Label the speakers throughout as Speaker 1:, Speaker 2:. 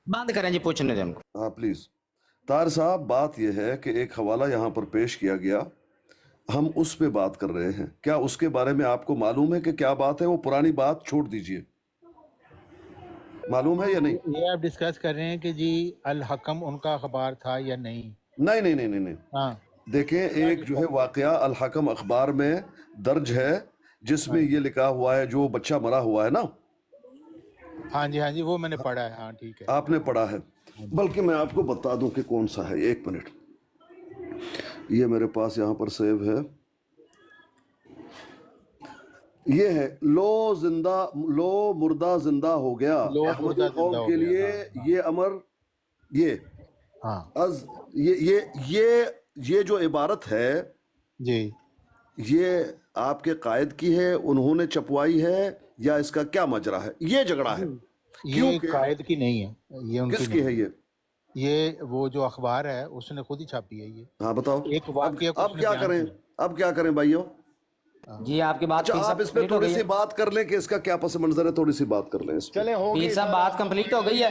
Speaker 1: बंद करें जी, पूछने दें उनको।
Speaker 2: हाँ प्लीज तार साहब, बात यह है कि एक हवाला यहाँ पर पेश किया गया, हम उस पे बात कर रहे हैं, क्या उसके बारे में आपको मालूम है कि क्या बात है? वो पुरानी बात छोड़ दीजिए, मालूम है या नहीं?
Speaker 3: ये आप डिस्कस कर रहे हैं कि जी अल हकम उनका अखबार था या नहीं?
Speaker 2: नहीं नहीं नहीं नहीं नहीं,
Speaker 3: हाँ
Speaker 2: देखें, एक जो है वाकया अल हकम अखबार में दर्ज है जिसमें ये लिखा हुआ है, जो बच्चा मरा हुआ है ना,
Speaker 3: हाँ जी वो मैंने पढ़ा है। हाँ ठीक है,
Speaker 2: आपने पढ़ा है, बल्कि मैं आपको बता दूं कि कौन सा है। एक मिनट, ये मेरे पास यहाँ पर सेव है, ये है लो मुर्दा जिंदा हो गया,
Speaker 3: लो
Speaker 2: अहमदी
Speaker 3: मुर्दा
Speaker 2: कौम
Speaker 3: जिंदा हो
Speaker 2: के
Speaker 3: गया,
Speaker 2: लिए
Speaker 3: हाँ,
Speaker 2: ये अमर, ये
Speaker 3: हाँ
Speaker 2: अज ये जो इबारत है,
Speaker 3: जी,
Speaker 2: ये आपके कायद की है, उन्होंने छपवाई है, या इसका क्या मजरा है? ये झगड़ा है।
Speaker 3: ये
Speaker 2: क्योंकि
Speaker 3: कायद की नहीं है, ये उनकी
Speaker 2: किसकी है
Speaker 3: नहीं।
Speaker 2: ये?
Speaker 3: ये वो जो अखबार है उसने खुद ही छापी है ये।
Speaker 2: हाँ बताओ,
Speaker 3: एक वाक्य को
Speaker 2: अब
Speaker 3: उसने
Speaker 2: क्या
Speaker 3: बयान
Speaker 2: करें,
Speaker 3: किया।
Speaker 2: अब क्या करें भाइयों?
Speaker 1: जी आपकी बात
Speaker 2: अच्छा,
Speaker 1: पीर
Speaker 2: आप
Speaker 1: साहब
Speaker 2: इस पे
Speaker 1: कंप्लीट हो
Speaker 2: थोड़ी
Speaker 1: गई
Speaker 2: सी
Speaker 1: है।
Speaker 2: बात कर लें कि इसका क्या पस मंजर है, थोड़ी सी बात कर लें इस पे।
Speaker 1: पीर साहब बात कंप्लीट हो गई है।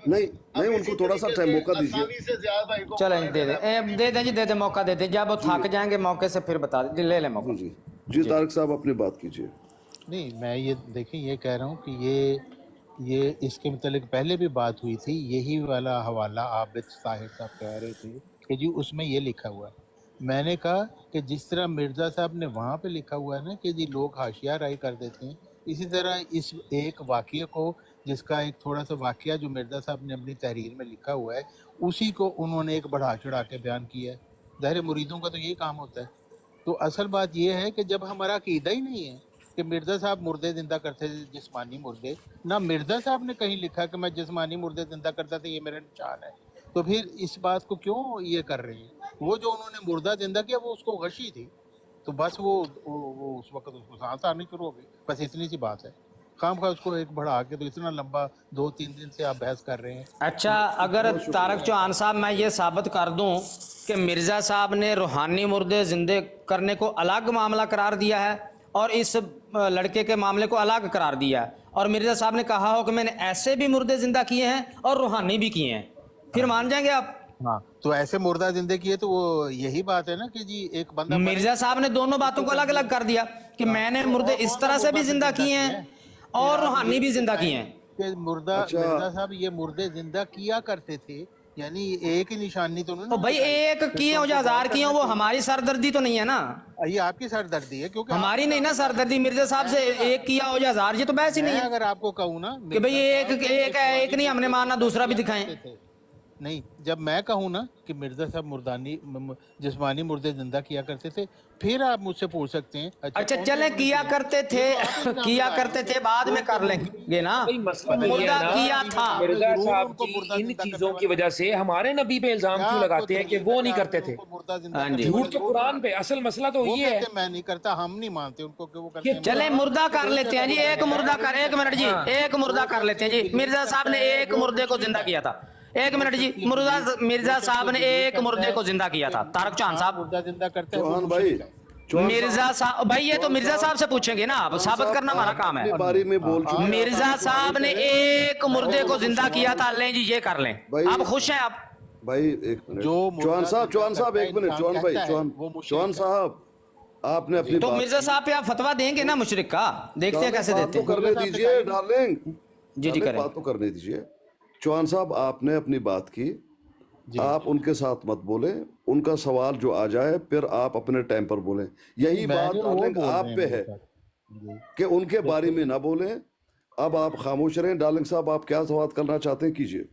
Speaker 2: नहीं नहीं, उनको थोड़ा सा टाइम मौका दीजिए।
Speaker 1: चलें दे दें, दे दें जी, दे दें, मौका दे दें। जब वो थक जाएंगे मौके से फिर बता दें, ले लें मौका।
Speaker 2: जी जी जी, तारक साहब अपनी बात कीजिए।
Speaker 3: नहीं, मैं ये देखिए ये कह रहा हूँ कि ये इसके मतलब पहले भी बात हुई थी, यही वाला हवाला आबिद साहिब साहब कह रहे थे कि जी उसमें ये लिखा हुआ है। मैंने कहा कि जिस तरह मिर्ज़ा साहब ने वहाँ पे लिखा हुआ है ना कि जी लोग हाशिया राय कर देते हैं, इसी तरह इस एक वाक़ये को, जिसका एक थोड़ा सा वाक़या जो मिर्ज़ा साहब ने अपनी तहरीर में लिखा हुआ है, उसी को उन्होंने एक बढ़ा चढ़ा के बयान किया है। ज़ाहिर मुरीदों का तो यही काम होता है। तो असल बात यह है कि जब हमारा अकीदा ही नहीं है कि मिर्ज़ा साहब मुर्दे जिंदा करते थे, जिस्मानी मुर्दे, ना मिर्ज़ा साहब ने कहीं लिखा कि मैं जिस्मानी मुर्दे जिंदा करता था, ये मेरा निशान है, तो फिर इस बात को क्यों ये कर रहे हैं? वो जो उन्होंने मुर्दा जिंदा किया वो उसको गशी थी, तो बस वो उस वक्त उसको सांस आनी शुरू हो गई, बस इतनी सी बात है। खाम खा उसको एक बढ़ा के तो इतना लंबा 2-3 दिन से आप बहस कर रहे हैं।
Speaker 1: अच्छा, अगर तारक चौहान साहब मैं ये साबित कर दूं कि मिर्ज़ा साहब ने रूहानी मुर्दे जिंदे करने को अलग मामला करार दिया है और इस लड़के के मामले को अलग करार दिया है, और मिर्ज़ा साहब ने कहा हो कि मैंने ऐसे भी मुर्दे जिंदा किए हैं और रूहानी भी किए हैं, फिर मान जाएंगे आप?
Speaker 3: हाँ, तो ऐसे मुर्दा जिंदे किए तो वो यही बात है ना कि जी एक बंदा
Speaker 1: मिर्ज़ा साहब ने दोनों बातों को अलग अलग कर दिया कि मैंने मुर्दे इस तरह से भी जिंदा किए हैं और रूहानी भी जिंदा किए हैं।
Speaker 3: कि मिर्ज़ा साहब ये मुर्दे जिंदा किया करते थे, यानी एक ही निशानी तो नहीं।
Speaker 1: तो भाई एक किए हो या हजार किए हो, वो हमारी सरदर्दी तो नहीं है ना,
Speaker 3: ये आपकी सरदर्दी है, क्योंकि
Speaker 1: हमारी नहीं ना सरदर्दी। मिर्ज़ा साहब से एक किया हो या हजार, ये तो बहस ही नहीं है।
Speaker 3: अगर आपको कहूँ ना
Speaker 1: कि भाई एक नहीं हमने मानना, दूसरा भी दिखाएं।
Speaker 3: नहीं, जब मैं कहूँ ना कि मिर्ज़ा साहब जिस्मानी मुर्दे जिंदा किया करते थे, फिर आप मुझसे पूछ सकते हैं
Speaker 1: अच्छा चले किया करते थे बाद में कर लेंगे ना, मुर्दा किया था।
Speaker 4: मिर्ज़ा साहब की इन चीजों की वजह से हमारे नबी पे इल्जाम क्यों लगाते हैं कि वो नहीं करते थे? झूठ तो कुरान पे, असल मसला तो ये है।
Speaker 3: मैं नहीं करता, हम नहीं मानते उनको कि वो करते हैं।
Speaker 1: चले मुर्दा कर लेते हैं जी, एक मिनट जी, एक मुर्दा कर लेते हैं जी। मिर्ज़ा साहब ने एक मुर्दे को जिंदा किया था, एक मिनट जी, मिर्ज़ा साहब ने एक मुर्दे को जिंदा किया था। तारक चौहान साहब
Speaker 3: मुर्दा जिंदा करते हैं
Speaker 2: चौहान भाई,
Speaker 1: मिर्ज़ा साहब भाई, ये तो मिर्ज़ा साहब से पूछेंगे ना, आप साबित करना हमारा काम है।
Speaker 2: बारे में बोल चुके हैं।
Speaker 1: मिर्ज़ा साहब ने एक मुर्दे को जिंदा किया था, लें जी ये कर लें, आप खुश हैं आप?
Speaker 2: भाई एक मिनट, चौहान साहब एक मिनट, चौहान साहब आपने अपनी
Speaker 1: तो मिर्ज़ा साहब पे आप फतवा देंगे ना मुशरिक का, देखते हैं कैसे देते हैं।
Speaker 2: करने दीजिए डार्लिंग,
Speaker 1: जी करें,
Speaker 2: बात तो करने दीजिए। चौहान साहब आपने अपनी बात की, आप उनके साथ मत बोले, उनका सवाल जो आ जाए फिर आप अपने टाइम पर बोलें। यही बात डार्लिंग आप पे है कि उनके बारे में ना बोलें। अब आप खामोश रहें। डार्लिंग साहब आप क्या सवाल करना चाहते हैं, कीजिए।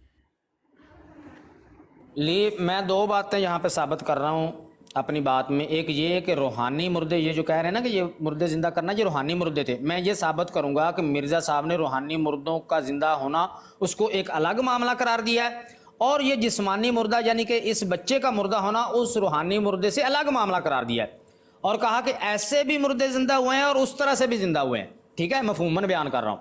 Speaker 1: मैं दो बातें यहाँ पे साबित कर रहा हूँ अपनी बात में। एक ये है कि रूहानी मुर्दे, ये जो कह रहे हैं ना कि ये मुर्दे जिंदा करना, ये रूहानी मुर्दे थे। मैं ये साबित करूंगा कि मिर्ज़ा साहब ने रूहानी मुर्दों का जिंदा होना उसको एक अलग मामला करार दिया है, और ये जिस्मानी मुर्दा यानी कि इस बच्चे का मुर्दा होना उस रूहानी मुर्दे से अलग मामला करार दिया है, और कहा कि ऐसे भी मुर्दे जिंदा हुए हैं और उस तरह से भी जिंदा हुए हैं। ठीक है, मफहूमन बयान कर रहा हूँ।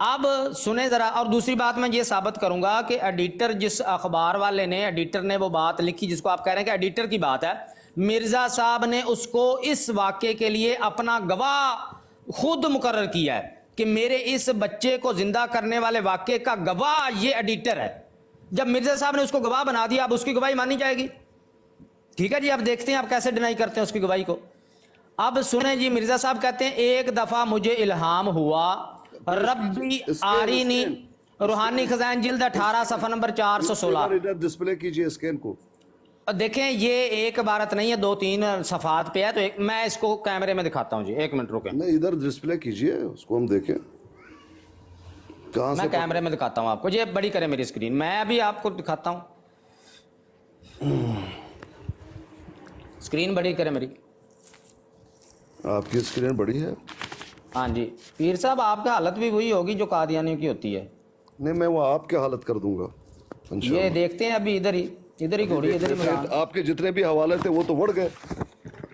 Speaker 1: अब सुने ज़रा, और दूसरी बात मैं ये साबित करूंगा कि एडिटर, जिस अखबार वाले ने, एडिटर ने वो बात लिखी जिसको आप कह रहे हैं कि एडिटर की बात है, मिर्ज़ा साहब ने उसको इस वाक़े के लिए अपना गवाह खुद मुकर्रर किया है, کہ میرے اس بچے کو زندہ کرنے والے واقعے کا گواہ یہ ایڈیٹر ہے. جب مرزا صاحب نے اس کو گواہ بنا دیا اب اس کی گواہی مانی جائے گی. ٹھیک ہے جی, اب دیکھتے ہیں آپ کیسے ڈینائی کرتے ہیں اس کی گواہی کو. اب سنیں جی, مرزا صاحب کہتے ہیں ایک دفعہ مجھے الہام ہوا ربی آرینی, روحانی خزائن جلد 18 صفحہ نمبر 416.
Speaker 2: ڈسپلے کیجئے اسکین کو.
Speaker 1: دیکھیں یہ ایک عبارت نہیں ہے, 2-3 صفحات پہ ہے, تو میں اس کو کیمرے میں دکھاتا ہوں جی, 1 منٹ رکیں.
Speaker 2: نہیں ادھر ڈسپلے کیجئے اس کو, ہم دیکھیں کہاں سے.
Speaker 1: میں کیمرے میں دکھاتا ہوں آپ کو, یہ بڑی کرے میری اسکرین, میں ابھی آپ کو دکھاتا ہوں, اسکرین بڑی کرے میری.
Speaker 2: آپ کی اسکرین بڑی ہے.
Speaker 1: ہاں جی پیر صاحب, آپ کا حالت بھی وہی ہوگی جو قادیانیوں کی ہوتی ہے.
Speaker 2: نہیں میں وہ آپ کی حالت کر دوں گا انشاءاللہ.
Speaker 1: یہ دیکھتے ہیں ابھی ادھر ہی گھوڑی, ادھر ہی میدان.
Speaker 2: آپ کے جتنے بھی حوالے تھے وہ تو بڑھ گئے.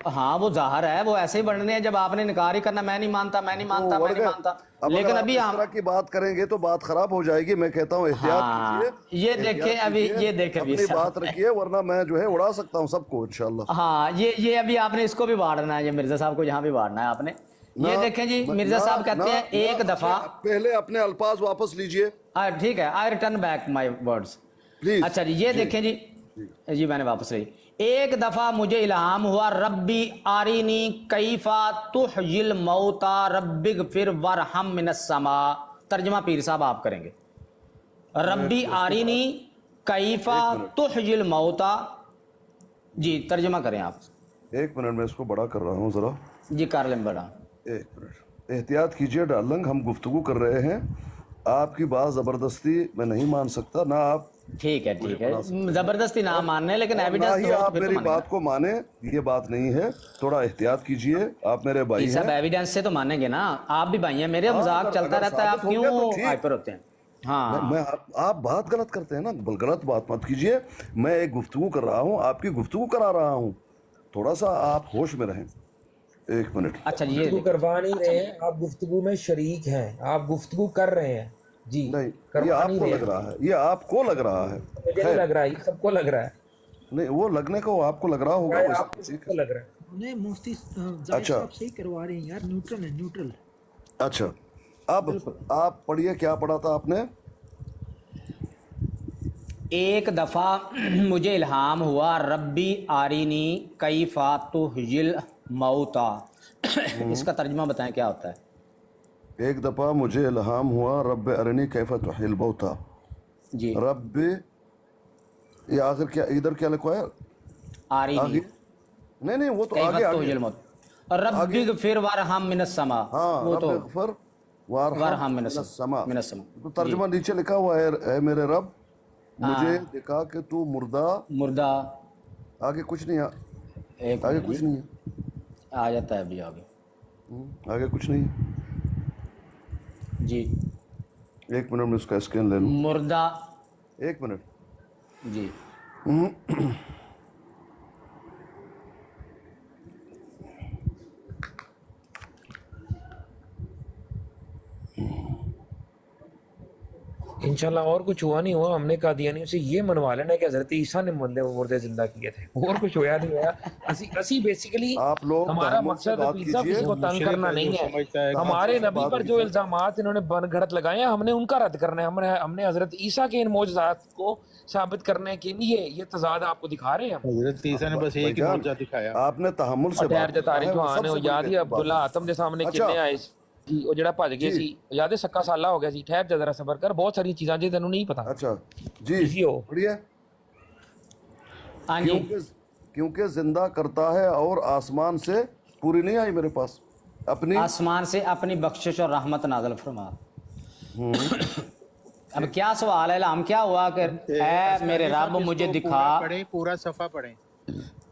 Speaker 1: ہاں وہ ظاہر ہے, وہ ایسے ہی بڑھنے ہیں. جب آپ نے انکار ہی کرنا, میں نہیں مانتا, لیکن ابھی
Speaker 2: اس طرح کی بات کریں گے تو بات خراب ہو جائے گی. میں کہتا ہوں احتیاط کیجئے.
Speaker 1: یہ دیکھیں ابھی, یہ دیکھیں
Speaker 2: اپنی بات رکھیے, ورنہ میں جو ہے اڑا سکتا ہوں سب کو انشاءاللہ.
Speaker 1: ہاں یہ ابھی آپ نے اس کو بھی واڑنا ہے, یہ مرزا صاحب کو یہاں بھی واڑنا ہے آپ نے. یہ دیکھیں جی, مرزا صاحب کہتے ہیں ایک دفعہ,
Speaker 2: پہلے اپنے الفاظ واپس لیجئے.
Speaker 1: ٹھیک ہے, I return back my words.
Speaker 2: Please.
Speaker 1: اچھا جی, یہ دیکھیں جی میں نے واپس لی. ایک دفعہ مجھے الہام ہوا ربی آرینی کیفا تحیی الموتا رب اغفر وارحم من السماء. ترجمہ پیر صاحب آپ کریں گے. ربی آرینی کیفا تحیی الموتا, جی ترجمہ کریں آپ.
Speaker 2: 1 منٹ میں اس کو بڑا کر رہا ہوں ذرا.
Speaker 1: جی کر لیں بڑا.
Speaker 2: 1 منٹ احتیاط کیجئے ڈارلنگ, ہم گفتگو کر رہے ہیں. آپ کی بات زبردستی میں نہیں مان سکتا, نہ آپ.
Speaker 1: ٹھیک ہے زبردستی نہ ماننے, لیکن ایویڈنس
Speaker 2: نہ ہی آپ میری بات کو مانیں, یہ بات نہیں ہے. تھوڑا احتیاط کیجئے, آپ میرے بھائی ہیں.
Speaker 1: صاحب ایویڈنس سے تو مانیں گے نا, آپ بھی بھائی ہیں میرے, مذاق چلتا رہتا ہے, آپ کیوں ہائپر ہوتے ہیں. ہاں
Speaker 2: آپ بات غلط کرتے ہیں نا, غلط بات مت کیجئے. میں ایک گفتگو کر رہا ہوں, آپ کی گفتگو کرا رہا ہوں, تھوڑا سا آپ ہوش میں رہیں. 1 منٹ.
Speaker 1: اچھا جی,
Speaker 4: گفتگو کروا نہیں رہے ہیں آپ, گفتگو میں شریک ہیں, آپ گفتگو کر رہے ہیں جی.
Speaker 2: نہیں یہ آپ کو لگ رہا ہے, یہ آپ کو لگ رہا ہے.
Speaker 4: مجھے نہیں لگ رہا, یہ سب کو لگ رہا ہے.
Speaker 2: نہیں وہ لگنے کو آپ کو لگ رہا ہوگا.
Speaker 4: آپ کو سب کو لگ رہا ہے.
Speaker 5: نہیں مفتی زاہد صاحب صحیح کروا رہے ہیں یار, نیوٹرل ہے نیوٹرل.
Speaker 2: اچھا اب آپ پڑھیے, کیا پڑھا تھا آپ نے.
Speaker 1: ایک دفعہ مجھے الہام ہوا ربی آرینی کیفا تحیی الموتا. اس کا ترجمہ بتائیں کیا ہوتا ہے.
Speaker 2: ایک دفعہ مجھے الہام ہوا رب ارنی کیف تحیی الموتا.
Speaker 1: جی
Speaker 2: رب, یہ آخر کیا ادھر کیا لکھا ہے
Speaker 1: آرینی,
Speaker 2: نہیں وہ تو
Speaker 1: کیفا
Speaker 2: آگے
Speaker 1: تحیی الموتا رب اغفر وارحم من السماء.
Speaker 2: ہاں
Speaker 1: وہ
Speaker 2: رب
Speaker 1: تو
Speaker 2: اغفر وارحم من السماء.
Speaker 1: من السماء.
Speaker 2: تو ترجمہ نیچے لکھا ہوا ہے, اے میرے رب مجھے دکھا کہ تو مردہ. آگے کچھ نہیں, آگے کچھ نہیں ہے,
Speaker 1: آ جاتا ہے ابھی آگے,
Speaker 2: آگے کچھ نہیں.
Speaker 1: جی
Speaker 2: 1 منٹ میں اس کا اسکین لے لوں.
Speaker 1: مردہ,
Speaker 2: 1 منٹ.
Speaker 1: جی
Speaker 4: انشاءاللہ اور کچھ ہوا نہیں ہوا. ہم نے قادیانیوں سے یہ منوا لینا کہ حضرت عیسیٰ نے مردے زندہ کیے تھے, اور کچھ ہوا نہیں ہوا. اسی بیسیکلی
Speaker 2: آپ لوگ
Speaker 4: ہمارا مقصد کسی کو تنگ کرنا نہیں ہے. ہمارے نبی پر جو الزامات انہوں نے بن گھڑت لگائے ہیں, ہم نے ان کا رد کرنا ہے. ہم نے حضرت عیسیٰ کے ان معجزات کو ثابت کرنے کے لیے یہ تضاد آپ کو دکھا رہے ہیں.
Speaker 3: حضرت عیسیٰ نے بس ایک ہی معجزہ دکھایا.
Speaker 2: آپ نے تحمل سے
Speaker 4: یاد ہی عبداللہ آتم کے سامنے کتنے آئے جی, وہ جڑا بھج گئے سی, یاد ہے سکا سالہ ہو گیا سی, ٹھہر جا ذرا صبر کر, بہت ساری چیزاں جی تینوں نہیں پتا.
Speaker 2: اچھا جی بڑھیا. کیونکہ زندہ کرتا ہے اور آسمان سے پوری نہیں آئی میرے پاس, اپنی
Speaker 1: آسمان سے اپنی بخشش اور رحمت نازل فرما. اب کیا سوال ہے, ہم کیا ہوا کہ اے میرے رب مجھے دکھا.
Speaker 3: پورا صفحہ پڑھیں,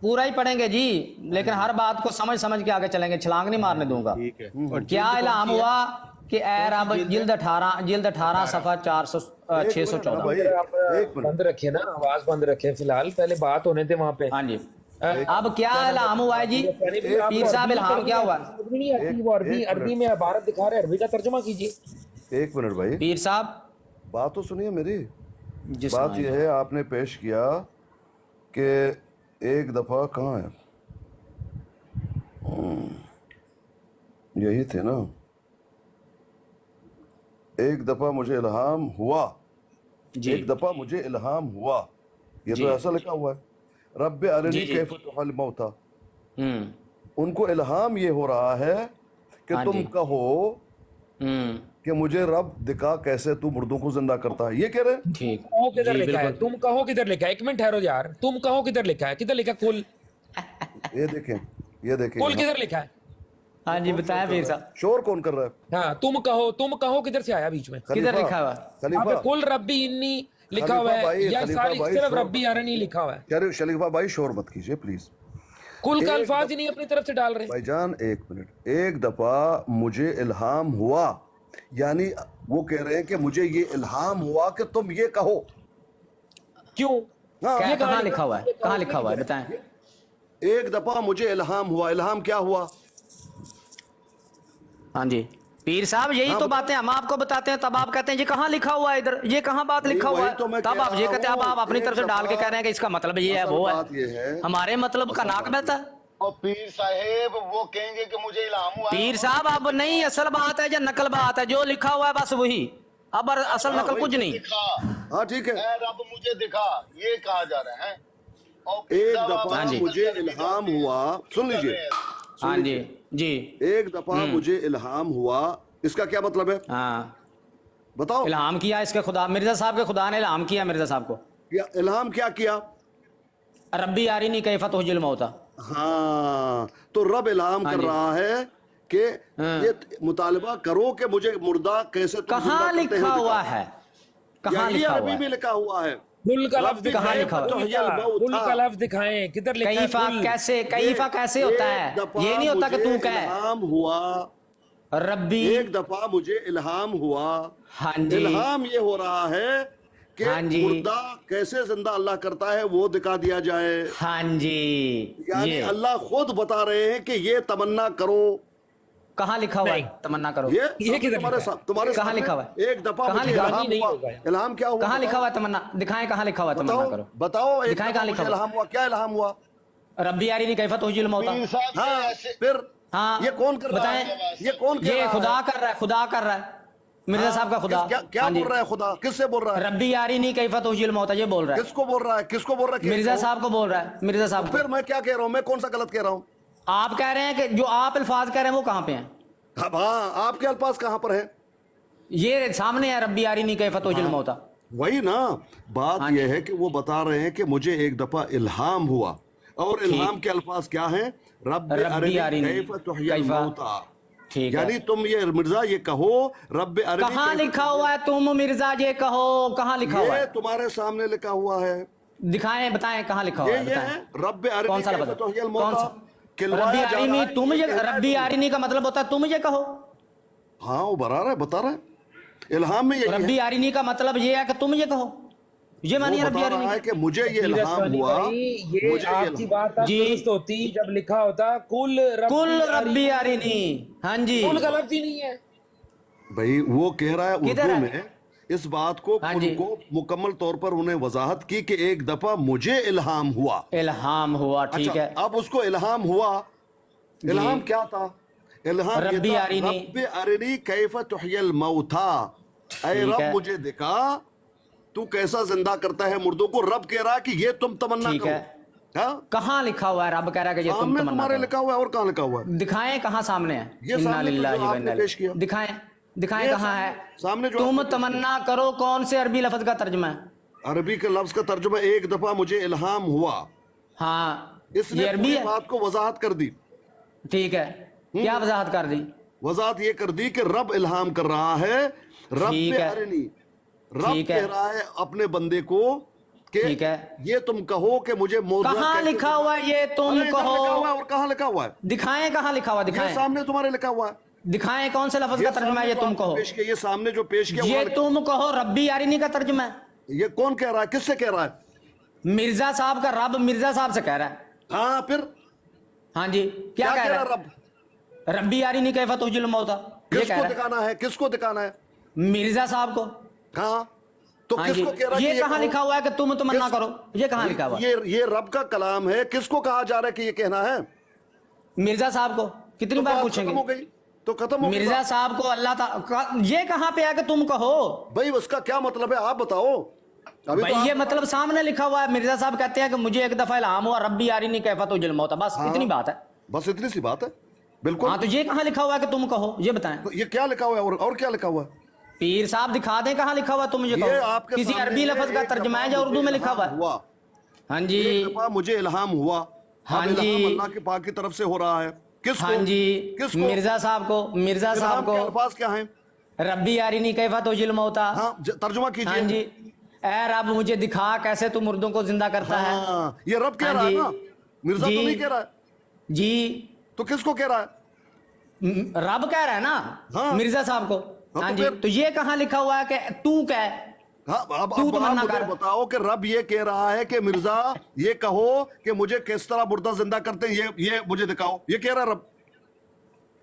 Speaker 1: پورا ہی پڑھیں گے جی, لیکن ہر بات کو سمجھ کے آگے چلیں گے, چھلانگ نہیں مارنے دوں گا. کیا الہام ہوا کہ اے رب جلد 18 صفحہ 614.
Speaker 4: بند رکھے نا, آواز بند رکھے فی الحال, پہلے بات ہونے تھے وہاں پہ.
Speaker 1: ہاں جی اب کیا الہام ہوا ہے جی پیر صاحب, الہام کیا ہوا ہے.
Speaker 4: عربی میں عبارت دکھا رہے, عربی کا ترجمہ کیجیے.
Speaker 2: 1 منٹ بھائی,
Speaker 1: پیر صاحب
Speaker 2: بات تو سنیے میری. بات یہ ہے, آپ نے پیش کیا کہ ایک دفعہ کہاں ہے, یہی تھے نا, ایک دفعہ مجھے الہام ہوا,
Speaker 1: جی
Speaker 2: ایک دفعہ مجھے الہام ہوا, یہ
Speaker 1: جی
Speaker 2: تو ایسا لکھا ہوا ہے, رب ارنی
Speaker 1: جی جی
Speaker 2: کیف تحیی الموتى.
Speaker 1: ہوں
Speaker 2: ان کو الہام یہ ہو رہا ہے کہ
Speaker 1: ہاں
Speaker 2: تم
Speaker 1: جی
Speaker 2: کہو
Speaker 1: ہوں
Speaker 2: کہ مجھے رب دکھا کیسے تو مردوں کو زندہ کرتا ہے, یہ کہہ رہے ہیں.
Speaker 1: ٹھیک
Speaker 4: کہو کدھر
Speaker 1: جی
Speaker 4: لکھا ہے,
Speaker 1: بالکل
Speaker 4: تم کہو کدھر لکھا ہے, ایک منٹ ٹھہرو یار, تم کہو کدھر لکھا ہے, کدھر لکھا ہے کل,
Speaker 2: یہ دیکھیں, یہ دیکھیں
Speaker 4: کل
Speaker 2: یہاں
Speaker 4: کدھر لکھا ہے,
Speaker 1: ہاں جی بتائیں پیر صاحب
Speaker 2: شور کون کر رہا ہے؟
Speaker 4: ہاں تم کہو کدھر سے آیا بیچ میں,
Speaker 1: کدھر
Speaker 2: خلیفہ,
Speaker 1: لکھا ہوا
Speaker 4: وہاں پہ
Speaker 2: خلیفہ,
Speaker 4: کل ربی انی لکھا ہوا
Speaker 2: خلیفہ
Speaker 4: ہے,
Speaker 2: بھائی,
Speaker 4: یا
Speaker 2: خلیفہ بھائی
Speaker 4: صرف
Speaker 2: شور
Speaker 4: ربی
Speaker 2: مت
Speaker 4: ارنی
Speaker 2: کیجیے,
Speaker 4: لکھا ہوا ہے,
Speaker 2: کہہ رہے خلیفہ بھائی شور مت کیجیے پلیز.
Speaker 4: کل کا
Speaker 2: ایک
Speaker 4: الفاظ ہی نہیں
Speaker 2: دفعہ
Speaker 4: اپنی طرف سے ڈال رہے.
Speaker 2: بھائی جان ایک منٹ, ایک دفعہ مجھے الہام ہوا, یعنی وہ کہہ رہے ہیں کہ مجھے یہ الہام ہوا کہ تم یہ کہو.
Speaker 4: کیوں,
Speaker 2: ہاں,
Speaker 4: یہ
Speaker 1: کہاں
Speaker 4: لکھا
Speaker 1: لکھا ہوا
Speaker 4: ہے,
Speaker 1: ہے,
Speaker 4: یہ
Speaker 1: کہاں
Speaker 4: کہو
Speaker 1: لکھا ہوا ہے
Speaker 4: کدھر
Speaker 1: بتائیں.
Speaker 2: ایک دفعہ مجھے الہام ہوا, الہام کیا ہوا؟
Speaker 1: ہاں جی پیر صاحب یہی
Speaker 2: ہاں
Speaker 1: تو
Speaker 2: بتاؤ.
Speaker 1: باتیں ہم آپ کو بتاتے ہیں, تب آپ کہتے ہیں یہ کہاں لکھا ہوا ہے, ادھر یہ کہاں بات
Speaker 2: نہیں
Speaker 1: لکھا ہوا
Speaker 2: وہی
Speaker 1: ہے,
Speaker 2: تو میں
Speaker 1: تب
Speaker 2: کہہ
Speaker 1: آپ یہ
Speaker 2: رہا
Speaker 1: کہتے ہیں, اب
Speaker 2: ہوں,
Speaker 1: آپ اپنی طرف
Speaker 2: ایک
Speaker 1: سے ڈال کے کہہ رہے
Speaker 2: دفعہ
Speaker 1: ہیں کہ اس کا مطلب یہ ہے
Speaker 2: اصل
Speaker 1: وہ ہے,
Speaker 2: بات یہ ہے,
Speaker 1: ہمارے مطلب کا
Speaker 2: اصل
Speaker 1: ناک
Speaker 2: بات
Speaker 1: بہتا
Speaker 2: یہ
Speaker 1: ہے.
Speaker 6: اور پیر صاحب وہ کہیں گے کہ مجھے الہام ہوا ہے,
Speaker 1: پیر
Speaker 6: انہوں نے
Speaker 1: صاحب
Speaker 6: مجھے
Speaker 1: اب
Speaker 6: دکھا,
Speaker 1: نہیں اصل بات ہے یا نقل بات ہے, جو لکھا ہوا ہے بس وہی, اب اصل
Speaker 2: ہاں
Speaker 1: نقل
Speaker 2: وہی,
Speaker 1: کچھ نہیں.
Speaker 6: دکھا,
Speaker 2: ہاں ٹھیک ہے.
Speaker 6: اے رب مجھے دکھا, یہ کہا جا رہا ہے. اور
Speaker 2: ایک
Speaker 6: مرزا
Speaker 1: ہاں
Speaker 6: بابا
Speaker 2: دفعہ
Speaker 1: جی
Speaker 6: نقل
Speaker 2: مجھے
Speaker 6: کر بھی
Speaker 2: الہام
Speaker 6: جاتے ہیں,
Speaker 2: ہوا,
Speaker 6: کیوں
Speaker 2: سن
Speaker 6: کر
Speaker 2: لیجئے,
Speaker 6: رہے ہیں ایسا؟
Speaker 1: ہاں جی جی
Speaker 2: ایک دفعہ مجھے الہام ہوا, اس کا کیا مطلب ہے
Speaker 1: ہاں
Speaker 2: بتاؤ؟
Speaker 1: الہام کیا اس کے خدا, مرزا صاحب کے خدا نے الہام کیا مرزا صاحب کو,
Speaker 2: الہام کیا کیا؟
Speaker 1: ربی ارنی کیف تحیی الموتى.
Speaker 2: ہاں, تو رب الہام
Speaker 1: ہاں
Speaker 2: کر
Speaker 1: جی
Speaker 2: رہا ہے کہ
Speaker 1: ہاں,
Speaker 2: یہ مطالبہ کرو کہ مجھے مردہ کیسے تم زندہ
Speaker 1: کہاں
Speaker 2: کرتے
Speaker 1: لکھا
Speaker 2: ہیں دکھا.
Speaker 1: ہوا ہے, کہاں
Speaker 2: یہی
Speaker 1: لکھا
Speaker 2: عربی
Speaker 1: ہوا ہے,
Speaker 2: میں لکھا ہوا ہے,
Speaker 4: کل کا لفظ
Speaker 2: رب
Speaker 1: کہاں
Speaker 4: دکھائیں,
Speaker 2: کیف
Speaker 1: لکھا ہوا ہے,
Speaker 4: کل
Speaker 2: تحیی
Speaker 4: کا, کل
Speaker 2: الموتى.
Speaker 4: کا لفظ دکھائیں, کدھر لکھا ہے
Speaker 1: کیفا
Speaker 4: کل,
Speaker 1: کیسے, کیفا کیسے ہوتا ہے,
Speaker 2: ایک
Speaker 1: یہ
Speaker 2: دفعہ
Speaker 1: نہیں ہوتا کہ
Speaker 2: مجھے
Speaker 1: تو کہے
Speaker 2: الہام ہوا,
Speaker 1: ربی.
Speaker 2: ایک دفعہ مجھے الہام ہوا,
Speaker 1: ہاں جی
Speaker 2: الہام یہ ہو رہا ہے کہ
Speaker 1: ہاں جی
Speaker 2: مردہ کیسے زندہ اللہ کرتا ہے وہ دکھا دیا جائے.
Speaker 1: ہاں جی,
Speaker 2: یعنی
Speaker 1: یہ
Speaker 2: اللہ خود بتا رہے ہیں کہ یہ تمنا کرو.
Speaker 1: کہاں لکھا ہوا
Speaker 4: نہیں,
Speaker 1: ہے تمنا کرو,
Speaker 2: یہ
Speaker 4: یہ
Speaker 2: سامنے
Speaker 4: کدھر
Speaker 2: تمہارے
Speaker 4: لکھا ہے,
Speaker 2: تمہارے
Speaker 1: کہاں
Speaker 2: سامنے
Speaker 1: لکھا ہوا ہے,
Speaker 2: ایک دفعہ
Speaker 1: کہاں
Speaker 2: مجھے
Speaker 1: لکھا ہوا
Speaker 4: گانی
Speaker 2: الہام
Speaker 4: نہیں
Speaker 2: ہوا.
Speaker 4: ہوگا یار,
Speaker 2: الہام کیا ہوا
Speaker 1: کہاں لکھا
Speaker 2: بتاؤ,
Speaker 1: ہوا ہے تمنا, دکھائیں کہاں لکھا ہوا ہے تمنا
Speaker 2: بتاؤ
Speaker 1: کرو,
Speaker 2: بتاؤ, ایک
Speaker 1: دکھائیں
Speaker 2: دفعہ
Speaker 1: کہاں لکھا
Speaker 2: مجھے
Speaker 1: ہوا
Speaker 2: الہام ہوا, کیا الہام ہوا؟
Speaker 1: ہے, ربی ارنی کیف تحیی الموتى.
Speaker 6: پیر صاحب یہ
Speaker 2: ہاں
Speaker 6: ایسے
Speaker 2: پھر
Speaker 1: ہاں
Speaker 2: یہ کون کر رہا
Speaker 1: بتائیں,
Speaker 2: ہے, یہ کون کہہ
Speaker 1: یہ
Speaker 2: رہا
Speaker 1: خدا
Speaker 2: ہے؟
Speaker 1: کر رہا ہے, خدا کر رہا ہے, مرزا
Speaker 2: ہاں
Speaker 1: صاحب کا خدا.
Speaker 2: کیا
Speaker 1: ہاں جی
Speaker 2: بول رہا ہے خدا, کس سے بول رہا ہے,
Speaker 1: ربی ارنی کیف تحیی الموتى, یہ بول رہا
Speaker 2: کس
Speaker 1: ہے,
Speaker 2: کو بول رہا ہے, کس کو بول رہا ہے کہ
Speaker 1: مرزا
Speaker 2: کہو؟
Speaker 1: صاحب کو بول رہا ہے, مرزا
Speaker 2: تو
Speaker 1: صاحب کو.
Speaker 2: پھر میں کیا کہہ رہا ہوں, میں کون سا غلط کہہ رہا ہوں؟
Speaker 1: آپ کہہ رہے ہیں کہ جو آپ الفاظ کہہ رہے ہیں وہ کہاں پہ ہیں,
Speaker 2: اب ہاں آپ کے الفاظ کہاں پر ہیں؟
Speaker 1: یہ سامنے ہے ربی ارنی کیف تحیی الموتى.
Speaker 2: وہی نا بات,
Speaker 1: ہاں
Speaker 2: یہ
Speaker 1: جی
Speaker 2: ہے کہ وہ بتا رہے ہیں کہ مجھے ایک دفعہ الہام ہوا, اور
Speaker 1: ٹھیک,
Speaker 2: الہام کے الفاظ کیا ہیں, رب
Speaker 1: ربی
Speaker 2: ارنی
Speaker 1: ارنی
Speaker 2: کیف تحیی
Speaker 1: کیف,
Speaker 2: الموتى.
Speaker 1: ٹھیک ہے,
Speaker 2: یعنی تم یہ مرزا یہ کہو رب ارنی
Speaker 1: کہاں
Speaker 2: کیف
Speaker 1: لکھا
Speaker 2: تحیی,
Speaker 1: ہوا ہے تم مرزا یہ کہو, کہاں لکھا ہوا
Speaker 2: یہ
Speaker 1: ہے,
Speaker 2: تمہارے سامنے لکھا ہوا ہے,
Speaker 1: دکھائیں بتائیں کہاں لکھا ہوا ہے,
Speaker 2: یہ
Speaker 1: بتائیں
Speaker 2: ہے رب
Speaker 1: کون
Speaker 2: ارنی
Speaker 1: سا
Speaker 2: کیف
Speaker 1: لفظ ہے,
Speaker 2: تحیی
Speaker 1: کون
Speaker 2: الموتى.
Speaker 1: سا ربی
Speaker 2: کھلوایا جا رہا
Speaker 1: ارنی,
Speaker 2: ہے
Speaker 1: تم
Speaker 2: یہ
Speaker 1: یہ
Speaker 2: کہنا ہے
Speaker 1: ربی
Speaker 2: تمہیں.
Speaker 1: ارنی کا مطلب ہوتا ہے تم یہ کہو,
Speaker 2: ہاں وہ بتا رہا ہے الہام میں یہی ہے,
Speaker 1: ربی ارنی کا مطلب یہ ہے کہ تم یہ کہو, یہ
Speaker 2: وہ
Speaker 1: مانی ہے ربی
Speaker 2: بتا
Speaker 1: ارنی
Speaker 2: رہا ہے
Speaker 1: کا.
Speaker 2: کہ مجھے یہ
Speaker 4: سیرت
Speaker 2: الہام
Speaker 4: ثانی
Speaker 2: ہوا,
Speaker 4: بھائی, یہ
Speaker 2: مجھے یہ
Speaker 4: آپ کی
Speaker 2: الہام,
Speaker 4: بات اب
Speaker 1: جی
Speaker 4: درست ہوتی جب لکھا ہوتا کل
Speaker 1: کل
Speaker 4: ربی
Speaker 1: ربی
Speaker 4: ارنی,
Speaker 1: ارنی, ہاں جی
Speaker 4: کل کا لفظ ہی نہیں ہے.
Speaker 2: بھائی وہ کہہ رہا ہے
Speaker 1: کدھر
Speaker 2: اردو
Speaker 1: ہے,
Speaker 2: میں, اس بات کو
Speaker 1: ہاں
Speaker 2: کل
Speaker 1: جی
Speaker 2: کو مکمل طور پر انہیں وضاحت کی کہ ایک دفعہ مجھے الہام ہوا.
Speaker 1: الہام ہوا,
Speaker 2: اچھا
Speaker 1: ٹھیک ہے
Speaker 2: اب اس کو الہام ہوا,
Speaker 1: جی,
Speaker 2: الہام کیا تھا, الہام یہ
Speaker 1: ربی
Speaker 2: تھا
Speaker 1: ارنی,
Speaker 2: رب ارنی کیف تحیی الموتى, اے
Speaker 1: ٹھیک
Speaker 2: رب
Speaker 1: ہے
Speaker 2: مجھے دکھا تو کیسا زندہ کرتا ہے مردوں کو. رب کہہ رہا ہے کہ یہ تم تمنا
Speaker 1: ٹھیک
Speaker 2: کرو.
Speaker 1: ہے,
Speaker 2: ہاں
Speaker 1: کہاں لکھا ہوا ہے, رب کہہ رہا ہے کہ یہ تم
Speaker 2: سامنے
Speaker 1: تمنا
Speaker 2: تمہارے
Speaker 1: کرو,
Speaker 2: لکھا ہوا ہے, اور کہاں لکھا ہوا ہے,
Speaker 1: دکھائیں کہاں سامنے ہے,
Speaker 2: یہ
Speaker 1: انا
Speaker 2: سامنے
Speaker 1: للہ
Speaker 2: جو
Speaker 1: و
Speaker 2: آپ
Speaker 1: انا
Speaker 2: نے پیش کیا,
Speaker 1: الیہ, دکھائیں
Speaker 2: یہ
Speaker 1: کہاں ہے,
Speaker 2: سامنے جو آپ
Speaker 1: تم
Speaker 2: نے پیش کیا.
Speaker 1: تمنا کرو کون سے عربی لفظ کا ترجمہ ہے,
Speaker 2: عربی کے لفظ کا ترجمہ ایک دفعہ مجھے الہام ہوا,
Speaker 1: ہاں,
Speaker 2: اس نے
Speaker 1: یہ عربی
Speaker 2: پوری
Speaker 1: ہے,
Speaker 2: بات کو وضاحت کر دی.
Speaker 1: ٹھیک ہے, کیا وضاحت کر دی,
Speaker 2: وضاحت یہ کر دی کہ رب الہام کر رہا ہے, رب
Speaker 1: ٹھیک ہے,
Speaker 2: ارنی, رب
Speaker 1: ٹھیک ہے,
Speaker 2: کہہ رہا ہے اپنے بندے کو کہ
Speaker 1: ٹھیک ہے,
Speaker 2: یہ تم کہو کہ مجھے موضوع
Speaker 1: کہاں
Speaker 2: کیسے
Speaker 1: لکھا
Speaker 2: زندہ,
Speaker 1: ہوا ہے یہ تم
Speaker 2: ارے ادھر
Speaker 1: کہو,
Speaker 2: لکھا ہوا ہے, اور کہاں لکھا ہوا ہے,
Speaker 1: دکھائیں کہاں لکھا ہوا,
Speaker 2: یہ
Speaker 1: دکھائیں,
Speaker 2: سامنے تمہارے لکھا ہوا ہے,
Speaker 1: دکھائیں کون سے لفظ
Speaker 2: یہ
Speaker 1: کا ترجمہ ہے,
Speaker 2: سامنے
Speaker 1: یہ
Speaker 2: جو
Speaker 1: تم
Speaker 2: آپ نے
Speaker 1: کہو,
Speaker 2: پیش کیا, یہ سامنے جو پیش کیا
Speaker 1: یہ
Speaker 2: وہاں لکھا,
Speaker 1: تم کہو ربی ارنی کا ترجمہ ہے,
Speaker 2: یہ کون کہہ رہا ہے, کس سے کہہ رہا ہے,
Speaker 1: مرزا صاحب کا رب مرزا صاحب سے کہہ رہا ہے,
Speaker 2: ہاں پھر
Speaker 1: ہاں جی کیا کہہ رہا
Speaker 2: رب,
Speaker 1: ہے, ربی ارنی کیف تحیی الموتى, یہ
Speaker 2: کس
Speaker 1: کہہ
Speaker 2: کو
Speaker 1: رہا ہے,
Speaker 2: دکھانا ہے, کس کو دکھانا ہے,
Speaker 1: مرزا صاحب کو,
Speaker 2: ہاں تو
Speaker 1: ہاں
Speaker 2: کس
Speaker 1: جی,
Speaker 2: کو کہہ رہا ہے کہ
Speaker 1: یہ
Speaker 2: یہ
Speaker 1: کہاں
Speaker 2: کہو,
Speaker 1: لکھا ہوا ہے کہ تم تمنا
Speaker 2: کس,
Speaker 1: کرو, یہ کہاں
Speaker 2: بھائی
Speaker 1: لکھا ہوا,
Speaker 2: یہ رب کا کلام ہے, کس کو کہا جا رہا ہے کہ یہ کہنا ہے,
Speaker 1: مرزا صاحب کو, کتنی
Speaker 2: تو
Speaker 1: بار
Speaker 2: بات
Speaker 1: پوچھیں گے,
Speaker 2: ختم ہو گئی. तो खत्म हो गई
Speaker 1: मिर्जा साहब को अल्लाह ताला, ये कहाँ पे है कि तुम कहो
Speaker 2: भाई, उसका क्या मतलब है आप बताओ। अभी
Speaker 1: भाई
Speaker 2: तो
Speaker 1: ये मतलब सामने लिखा हुआ है, मिर्जा साहब कहते हैं कि मुझे एक दफा इल्हाम हुआ, रब्बी यारीनी कैफा तो जुल्म होता, बस इतनी बात है।
Speaker 2: बस इतनी सी बात है, बिल्कुल।
Speaker 1: हाँ तो ये कहाँ लिखा हुआ है कि तुम कहो, ये बताएं।
Speaker 2: तो ये क्या लिखा हुआ है और क्या लिखा हुआ है?
Speaker 1: पीर साहब दिखा दें कहाँ लिखा हुआ है, तुम ये
Speaker 2: ये
Speaker 1: कहो
Speaker 2: आपके
Speaker 1: किसी
Speaker 2: सामने
Speaker 1: अरबी
Speaker 2: है,
Speaker 1: लफ्ज का
Speaker 2: एक
Speaker 1: तर्जुमा है
Speaker 2: दफा
Speaker 1: जो उर्दू में
Speaker 2: मुझे
Speaker 1: लिखा हुआ है।
Speaker 2: हुआ।
Speaker 1: हाँ
Speaker 2: एक
Speaker 1: जी,
Speaker 2: दफा मुझे इल्हाम हुआ।
Speaker 1: हाँ
Speaker 2: अब इल्हाम
Speaker 1: जी।
Speaker 2: अल्लाह के पाक की तरफ से हो रहा है। किसको?
Speaker 1: हाँ जी,
Speaker 2: किसको?
Speaker 1: मिर्जा साहब को, मिर्जा साहब
Speaker 2: इल्हाम के
Speaker 1: को।
Speaker 2: अल्फाज क्या हैं?
Speaker 1: रब्बी यारीनी कैफा तो जुल्म होता।
Speaker 2: हाँ, तर्जुमा कीजिए।
Speaker 1: हाँ जी, ए रब मुझे दिखा कैसे तू मुर्दों को जिंदा करता है।
Speaker 2: हाँ, ये रब कह
Speaker 1: हाँ
Speaker 2: रहा है
Speaker 1: जी।
Speaker 2: ना, मिर्जा तो
Speaker 1: जी।
Speaker 2: नहीं कह रहा है।
Speaker 1: जी,
Speaker 2: तो किसको कह रहा है?
Speaker 1: रब कह रहा है ना,
Speaker 2: हाँ।
Speaker 1: मिर्जा साहब को।
Speaker 2: हाँ,
Speaker 1: हाँ
Speaker 2: तो
Speaker 1: जी,
Speaker 2: फिर?
Speaker 1: तो ये कहाँ लिखा हुआ है कि तू कह।
Speaker 2: हाँ, अब
Speaker 1: तू
Speaker 2: आप
Speaker 1: तमन्ना
Speaker 2: मुझे
Speaker 1: कर।
Speaker 2: बताओ कि रब ये कह रहा है कि मिर्जा ये कहो कि मुझे किस तरह मुर्दा जिंदा करते हैं, ये मुझे दिखाओ। ये कह रहा है रब।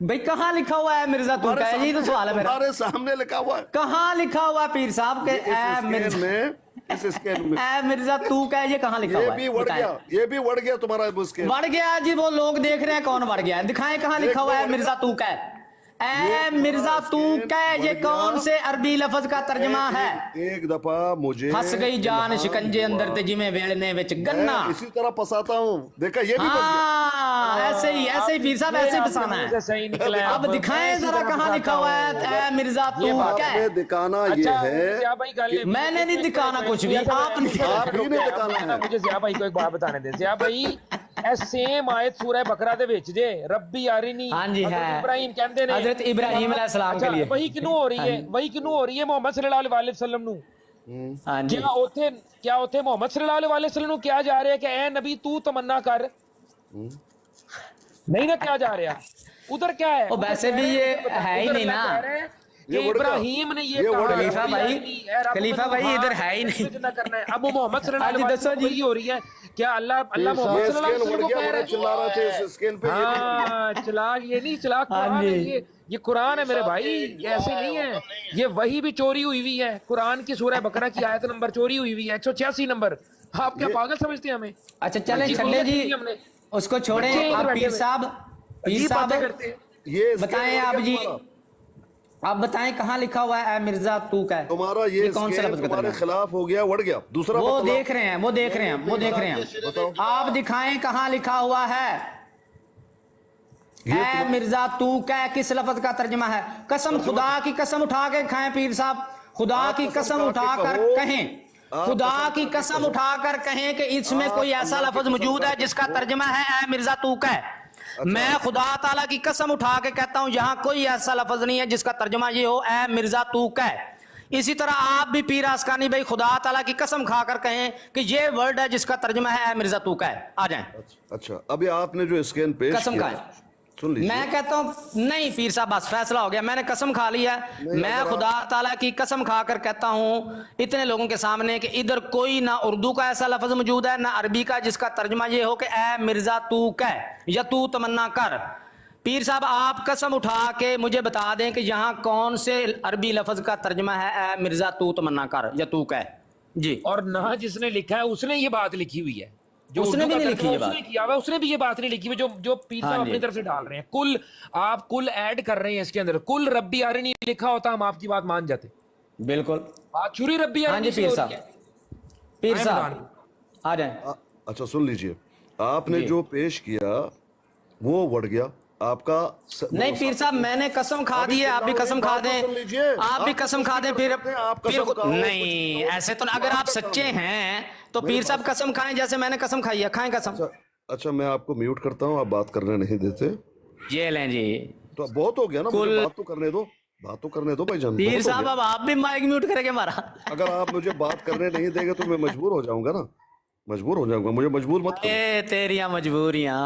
Speaker 1: भाई कहाँ लिखा हुआ है मिर्जा तू कह, यही तो सवाल है मेरा।
Speaker 2: हमारे सामने लिखा हुआ है
Speaker 1: कहाँ लिखा हुआ है पीर साहब के ए मिर्जा,
Speaker 2: इस स्कैन में
Speaker 1: ए मिर्जा तू कह, ये कहाँ लिखा
Speaker 2: ये
Speaker 1: हुआ
Speaker 2: भी
Speaker 1: है
Speaker 2: बढ़
Speaker 1: बताएं।
Speaker 2: गया, ये भी बढ़ गया तुम्हारा स्कैन।
Speaker 1: बढ़ गया जी, वो लोग देख रहे हैं कौन बढ़ गया है, दिखाएं कहाँ लिखा हुआ है मिर्जा तू कह। ए मिर्जा तू कह, ये कौन से अरबी लफ्ज का तर्जमा है।
Speaker 2: एक दफा मुझे
Speaker 1: फंस गई जान शिकंजे अंदर ते जिमें वेलने विच गन्ना।
Speaker 2: मैं इसी तरह फंसाता हूँ, देखा ये भी फंस गया।
Speaker 1: हाँ ऐसे ही पीर साहब ऐसे ही फंसाना है।
Speaker 4: सही निकला है।
Speaker 1: अब दिखाएं जरा कहाँ लिखा हुआ है ए मिर्जा तू
Speaker 2: आपने
Speaker 1: कह।
Speaker 2: दिखाना ये
Speaker 4: अच्छा,
Speaker 2: है,
Speaker 4: ज़िया भाई गाले-
Speaker 1: मैंने नहीं दिखाना कुछ भी, आपने
Speaker 2: आप ही ने दिखाना है।
Speaker 4: मुझे ज़िया भाई को एक बात बताने दे। ज़िया भाई ए सेम आयत सूरह बकरा दे विच जे रब्बी यारीनी
Speaker 1: हाँ जी,
Speaker 4: हज़रत
Speaker 1: है।
Speaker 4: इब्राहिम कहते ने
Speaker 1: हज़रत इब्राहिम अलैहिस्सलाम के लिए।
Speaker 4: वही किनू हो रही है, वही किनू हो रही है मोहम्मद सल्लल्लाहु अलैहि वसल्लम नु।
Speaker 1: हाँ जी,
Speaker 4: क्या उथे मोहम्मद सल्लल्लाहु अलैहि वसल्लम नु क्या जा रहा है कि ए नबी तू तमन्ना कर, नहीं ना क्या जा रहा उधर क्या है।
Speaker 1: ओ वैसे भी ये है ही नहीं ना।
Speaker 4: कि इब्राहिम ने ये कहा
Speaker 1: खलीफा भाई, खलीफा भाई इधर है ही नहीं।
Speaker 4: करना है। अब वो मोहम्मद सल्लल्लाहु अलैहि
Speaker 1: हाँ जी, दसो
Speaker 4: वसल्लम
Speaker 1: जी।
Speaker 4: वही हो रही है। क्या अल्लाह मोहम्मद
Speaker 2: ये
Speaker 4: सल्लल्लाहु अलैहि
Speaker 2: स्कैन
Speaker 4: वसल्लम
Speaker 2: बढ़
Speaker 4: को
Speaker 2: गया,
Speaker 4: कह
Speaker 2: बड़ा
Speaker 4: रहा
Speaker 2: चिल्ला रहे थे
Speaker 4: है।
Speaker 2: इस स्कैन पे।
Speaker 4: हाँ चलाक ये नहीं, चलाक
Speaker 1: हाँ
Speaker 4: कुरान है
Speaker 1: जी।
Speaker 4: ये कुरान है मेरे भाई, ये ऐसे नहीं है। ये वही भी चोरी हुई हुई है, कुरान की सूरह बकरा की आयत नंबर चोरी हुई हुई है 186 नंबर। आप क्या पागल समझते हैं हमें?
Speaker 1: अच्छा चले छल्ले जी, उसको छोड़े। आप पीर साहब, पीर साहब
Speaker 2: ये
Speaker 1: बताएं आप जी, आप बताएं कहाँ लिखा हुआ है ए मिर्जा तू कह।
Speaker 2: तुम्हारा ये
Speaker 1: कौन से
Speaker 2: स्कैन
Speaker 1: लफ्ज का
Speaker 2: तुम्हारे
Speaker 1: तर्जुमा है?
Speaker 2: खिलाफ हो गया, बढ़ गया। दूसरा
Speaker 1: वो
Speaker 2: मतलब
Speaker 1: देख रहे हैं, वो देख रहे हैं, वो देख रहे हैं। आप दिखाएं कहाँ लिखा हुआ है ए मिर्जा तू कह, किस लफ्ज का तर्जुमा है। कसम खुदा की कसम उठा के खाएं पीर साहब, खुदा की कसम उठाकर कहें, खुदा की कसम उठाकर कहें कि इसमें कोई ऐसा लफ्ज मौजूद है जिसका तर्जुमा है ए मिर्जा तू कह। मैं खुदा ताला की कसम उठा के कहता हूं यहाँ कोई ऐसा लफ्ज नहीं है जिसका तर्जुमा ये हो ए मिर्जा तू कह। इसी तरह आप भी पीर आसकानी भाई खुदा ताला की कसम खाकर कहें कि ये वर्ड है जिसका तर्जुमा है ए मिर्जा तू कह। आ जाएं,
Speaker 2: अच्छा, अभी आपने जो स्कैन पेश
Speaker 1: कसम
Speaker 2: किया,
Speaker 1: खाएं।
Speaker 2: सुन लीजिए।
Speaker 1: मैं कहता हूं नहीं पीर साहब बस फैसला हो गया, मैंने कसम खा ली है। मैं खुदा ताला की कसम खाकर कहता हूं इतने लोगों के सामने कि इधर कोई ना उर्दू का ऐसा लफ्ज मौजूद है ना अरबी का जिसका तर्जुमा ये हो कि ए मिर्जा तू कह या तू तमन्ना कर। पीर साहब आप कसम उठा के मुझे बता दें कि यहाँ कौन से अरबी लफ्ज का तर्जुमा है ए मिर्जा तू तमन्ना कर या तू कह जी।
Speaker 4: और ना जिसने लिखा है उसने ये बात लिखी हुई है, जो
Speaker 1: उसने
Speaker 4: उर्दू
Speaker 1: भी
Speaker 4: का
Speaker 1: नहीं लिखी
Speaker 4: तर्जुमा
Speaker 1: ये बात।
Speaker 4: उसने किया हुआ है, उसने भी ये बात नहीं लिखी हुई जो पीर साहब
Speaker 1: हाँ
Speaker 4: अपनी
Speaker 1: जी।
Speaker 4: तरफ से डाल रहे हैं। कुल आप कुल ऐड कर रहे हैं इसके अंदर, कुल रब्बी यारीनी लिखा होता हम आपकी बात मान जाते।
Speaker 1: बिल्कुल।
Speaker 4: बात छुरी रब्बी
Speaker 1: हाँ
Speaker 4: यारीनी
Speaker 1: जी
Speaker 4: से
Speaker 1: पीर
Speaker 4: हो
Speaker 1: साहब,
Speaker 4: रही है।
Speaker 1: पीर
Speaker 4: आए
Speaker 1: साहब आ जाए।
Speaker 2: अच्छा सुन लीजिए, आपने
Speaker 1: जी।
Speaker 2: जो पेश किया वो बढ़ गया आपका
Speaker 1: नहीं पीर साहब मैंने कसम खा दी है, आप भी कसम खा दें, आप भी कसम खा दें। फिर नहीं ऐसे तो अगर आप सच्चे हैं तो पीर साहब कसम खाएं जैसे मैंने कसम खाई है, खाएं कसम।
Speaker 2: अच्छा मैं आपको म्यूट करता हूँ, आप बात करने नहीं देते
Speaker 1: ये लें जी।
Speaker 2: तो अब बहुत हो गया ना, मुझे बात तो करने दो, बात तो करने दो भाईजान।
Speaker 1: पीर
Speaker 2: बहुत हो
Speaker 1: साहब
Speaker 2: गया।
Speaker 1: अब आप भी माइक म्यूट करेंगे हमारा।
Speaker 2: अगर आप मुझे बात करने नहीं देंगे तो मैं मजबूर हो जाऊंगा ना, मजबूर हो जाऊंगा, मुझे मजबूर मत करो।
Speaker 1: ए तेरियां मजबूरियां।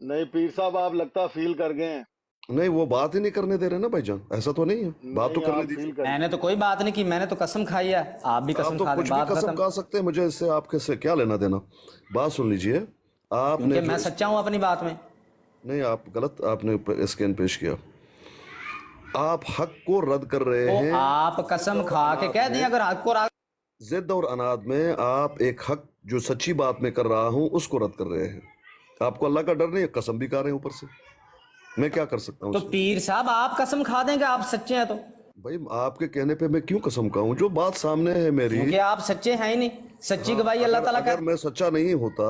Speaker 6: नहीं पीर साहब आप लगता फील कर गए हैं।
Speaker 2: नहीं वो बात ही नहीं करने दे रहे ना भाईजान, ऐसा तो नहीं है, बात तो
Speaker 6: नहीं,
Speaker 2: करने
Speaker 6: आप
Speaker 2: दीजिए।
Speaker 6: फील कर
Speaker 1: मैंने तो कोई बात नहीं की, मैंने तो कसम खाई है, आप भी
Speaker 2: आप
Speaker 1: कसम
Speaker 2: तो
Speaker 1: खा
Speaker 2: कुछ
Speaker 1: दें,
Speaker 2: भी
Speaker 1: बात
Speaker 2: कसम
Speaker 1: खत्म।
Speaker 2: खा सकते हैं, मुझे इससे आपके से क्या लेना देना। बात सुन लीजिए, आपने
Speaker 1: क्योंकि मैं
Speaker 2: जो
Speaker 1: सच्चा हूं अपनी बात में।
Speaker 2: नहीं आप गलत आपने स्कैन पेश किया, आप हक को रद्द कर रहे
Speaker 1: तो
Speaker 2: हैं।
Speaker 1: आप कसम खा के कह दें अगर हक को
Speaker 2: जिद और अनाद में आप एक हक जो सच्ची बात में कर रहा हूं उसको रद्द कर रहे हैं। आपको अल्लाह का डर नहीं है, कसम भी खा रहे हैं ऊपर से। मैं क्या कर सकता हूँ
Speaker 1: तो
Speaker 2: इसमें?
Speaker 1: पीर साहब आप कसम खा दें कि आप सच्चे हैं, तो
Speaker 2: भाई आपके कहने पे मैं क्यों कसम खाऊं? जो बात सामने है मेरी,
Speaker 1: क्योंकि आप सच्चे हैं ही नहीं, सच्ची गवाही अल्लाह ताला
Speaker 2: अगर मैं सच्चा नहीं होता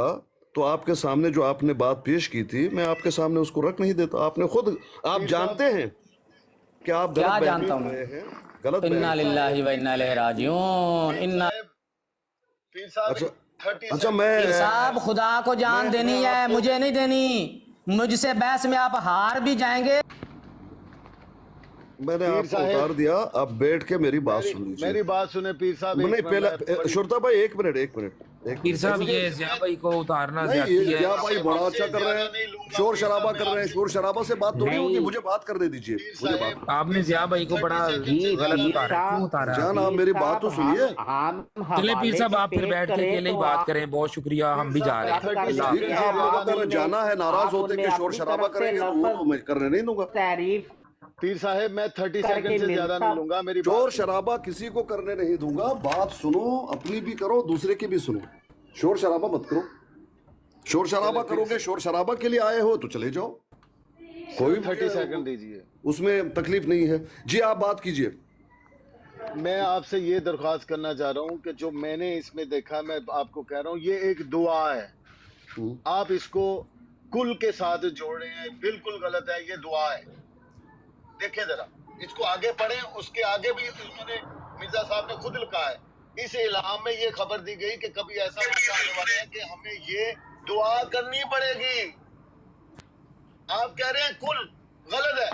Speaker 2: तो आपके सामने जो आपने बात पेश की थी, मैं आपके सामने उसको रख नहीं देता। आपने खुद, आप जानते हैं कि आप
Speaker 1: क्या
Speaker 2: गलत
Speaker 1: जानता
Speaker 2: बयान
Speaker 1: हूं
Speaker 2: कर
Speaker 1: मैं?
Speaker 2: रहे हैं, गलत
Speaker 1: इन्ना
Speaker 2: बयान।
Speaker 1: लिल्लाहि व इन्ना इलैहि राजिऊन। इन्ना
Speaker 6: पीर साहब
Speaker 2: अच्छा
Speaker 6: 30
Speaker 2: अच्छा,
Speaker 1: पीर साहब खुदा को जान देनी है, मुझे नहीं देनी। मुझसे बहस में आप हार भी जाएंगे।
Speaker 2: मैंने
Speaker 6: पीर
Speaker 2: आपको
Speaker 6: साहब,
Speaker 2: उतार दिया, आप बैठ के मेरी बात सुन लीजिए।
Speaker 6: मेरी बात सुने पीर साहब।
Speaker 2: नहीं
Speaker 6: एक
Speaker 2: पहले
Speaker 6: मैं
Speaker 2: शुरता भाई एक मिनट
Speaker 4: पीर साहब ये ज़िया भाई को उतारना
Speaker 2: नहीं,
Speaker 4: ज्यादती
Speaker 2: ये
Speaker 4: है।
Speaker 2: क्या भाई बड़ा अच्छा कर रहे हैं, शोर शराबा कर रहे हैं। शोर शराबा से बात थोड़ी होगी, मुझे बात करने दीजिए, मुझे बात।
Speaker 4: आपने ज़िया भाई को बड़ा गलत उतारा, क्यों उतारा?
Speaker 2: जान आप मेरी बात तो सुनिए।
Speaker 4: चले पीर साहब आप फिर बैठ के अकेले ही बात करें, बहुत शुक्रिया, हम भी जा रहे हैं। अल्लाह
Speaker 2: ठीक है, आप लोग अगर जाना है, नाराज होते कि शोर शराबा करेंगे, तो वो तो मैं करने नहीं दूंगा।
Speaker 7: तारीफ
Speaker 6: पीर साहब मैं 30 सेकंड से ज्यादा नहीं लूंगा। मेरी
Speaker 2: शोर शराबा किसी को करने नहीं दूंगा। बात सुनो, अपनी भी करो, दूसरे की भी सुनो। शोर शराबा मत करो। शोर शराबा करोगे, शोर शराबा के लिए आए हो तो चले जाओ, कोई
Speaker 6: 30 सेकंड दीजिए,
Speaker 2: उसमें तकलीफ नहीं है। जी आप बात कीजिए।
Speaker 6: मैं आपसे ये दरख्वास्त करना चाह रहा हूँ कि जो मैंने इसमें देखा, मैं आपको कह रहा हूँ ये एक दुआ है। आप इसको कुल के साथ जोड़ रहे हैं, बिल्कुल गलत है। ये दुआ है, देखें जरा, इसको आगे पढ़ें। उसके आगे भी उन्होंने, मिर्जा साहब ने खुद लिखा है, इस इल्हाम में ये खबर दी गई कि कभी ऐसा मौका आने वाला है कि हमें ये दुआ करनी पड़ेगी। आप कह रहे हैं कुल, गलत है।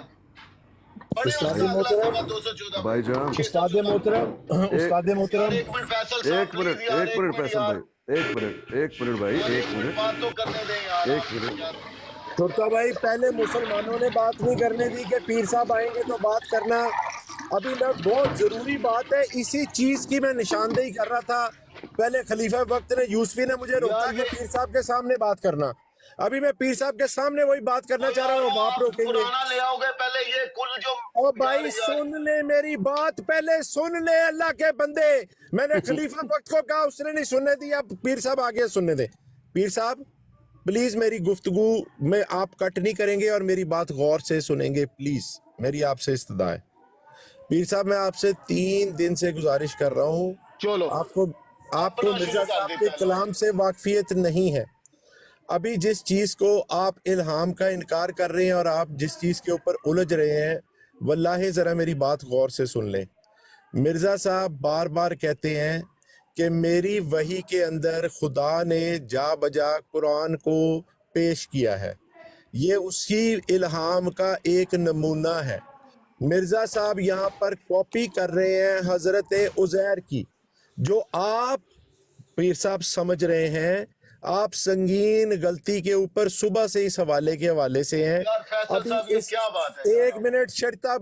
Speaker 6: पढ़ें उसका अगला दुआ 214
Speaker 2: भाईजान,
Speaker 8: उस्ताद मोहतरम, उस्ताद मोहतरम,
Speaker 6: एक मिनट फैसल साहब,
Speaker 2: एक मिनट
Speaker 6: प्लीज यार,
Speaker 2: एक मिनट फैसल
Speaker 6: यार,
Speaker 2: भाई, एक मिनट भाई, एक मिनट,
Speaker 6: बात तो करने दें यार,
Speaker 2: एक मिनट।
Speaker 6: यार।
Speaker 8: छोटा भाई, पहले मुसलमानों ने बात नहीं करने दी कि पीर साहब आएंगे तो बात करना। अभी मैं बहुत जरूरी बात है, इसी चीज की मैं निशानदेही कर रहा था। पहले खलीफा वक्त ने, यूसुफी ने मुझे रोका कि पीर साहब के सामने बात करना। अभी मैं पीर साहब के सामने वही बात करना चाह रहा हूँ, आप रोकेंगे?
Speaker 6: पुराना ले आओगे पहले, ये कुल जो
Speaker 8: ओ भाई सुन ले मेरी बात, पहले सुन ले अल्लाह के बंदे। मैंने खलीफा वक्त को कहा, उसने नहीं सुनने दिया। पीर साहब आगे सुनने दे। पीर साहब प्लीज मेरी गुफ्तगू में आप कट नहीं करेंगे और मेरी बात गौर से सुनेंगे, प्लीज, मेरी आपसे इस्तदा है। पीर साहब मैं आपसे 3 दिन से गुजारिश कर रहा हूँ,
Speaker 6: चलो
Speaker 8: आपको मिर्जा साहब के कलाम से वाकफियत नहीं है। अभी जिस चीज को आप इल्हाम का इनकार कर रहे हैं और आप जिस चीज के ऊपर उलझ रहे हैं, वल्लाहि जरा मेरी बात गौर से सुन लें। मिर्जा साहब बार बार कहते हैं कि मेरी वही के अंदर खुदा ने जा बजा कुरान को पेश किया है, ये उसी इल्हाम का एक नमूना है। मिर्जा साहब यहाँ पर कॉपी कर रहे हैं हजरत उज़ैर की, जो आप पीर साहब समझ रहे हैं आप संगीन गलती के ऊपर सुबह से इस हवाले के हवाले से हैं।
Speaker 6: यार फैसल साहब,
Speaker 8: अभी
Speaker 6: ये
Speaker 8: इस
Speaker 6: क्या बात है?
Speaker 8: एक मिनट शुरता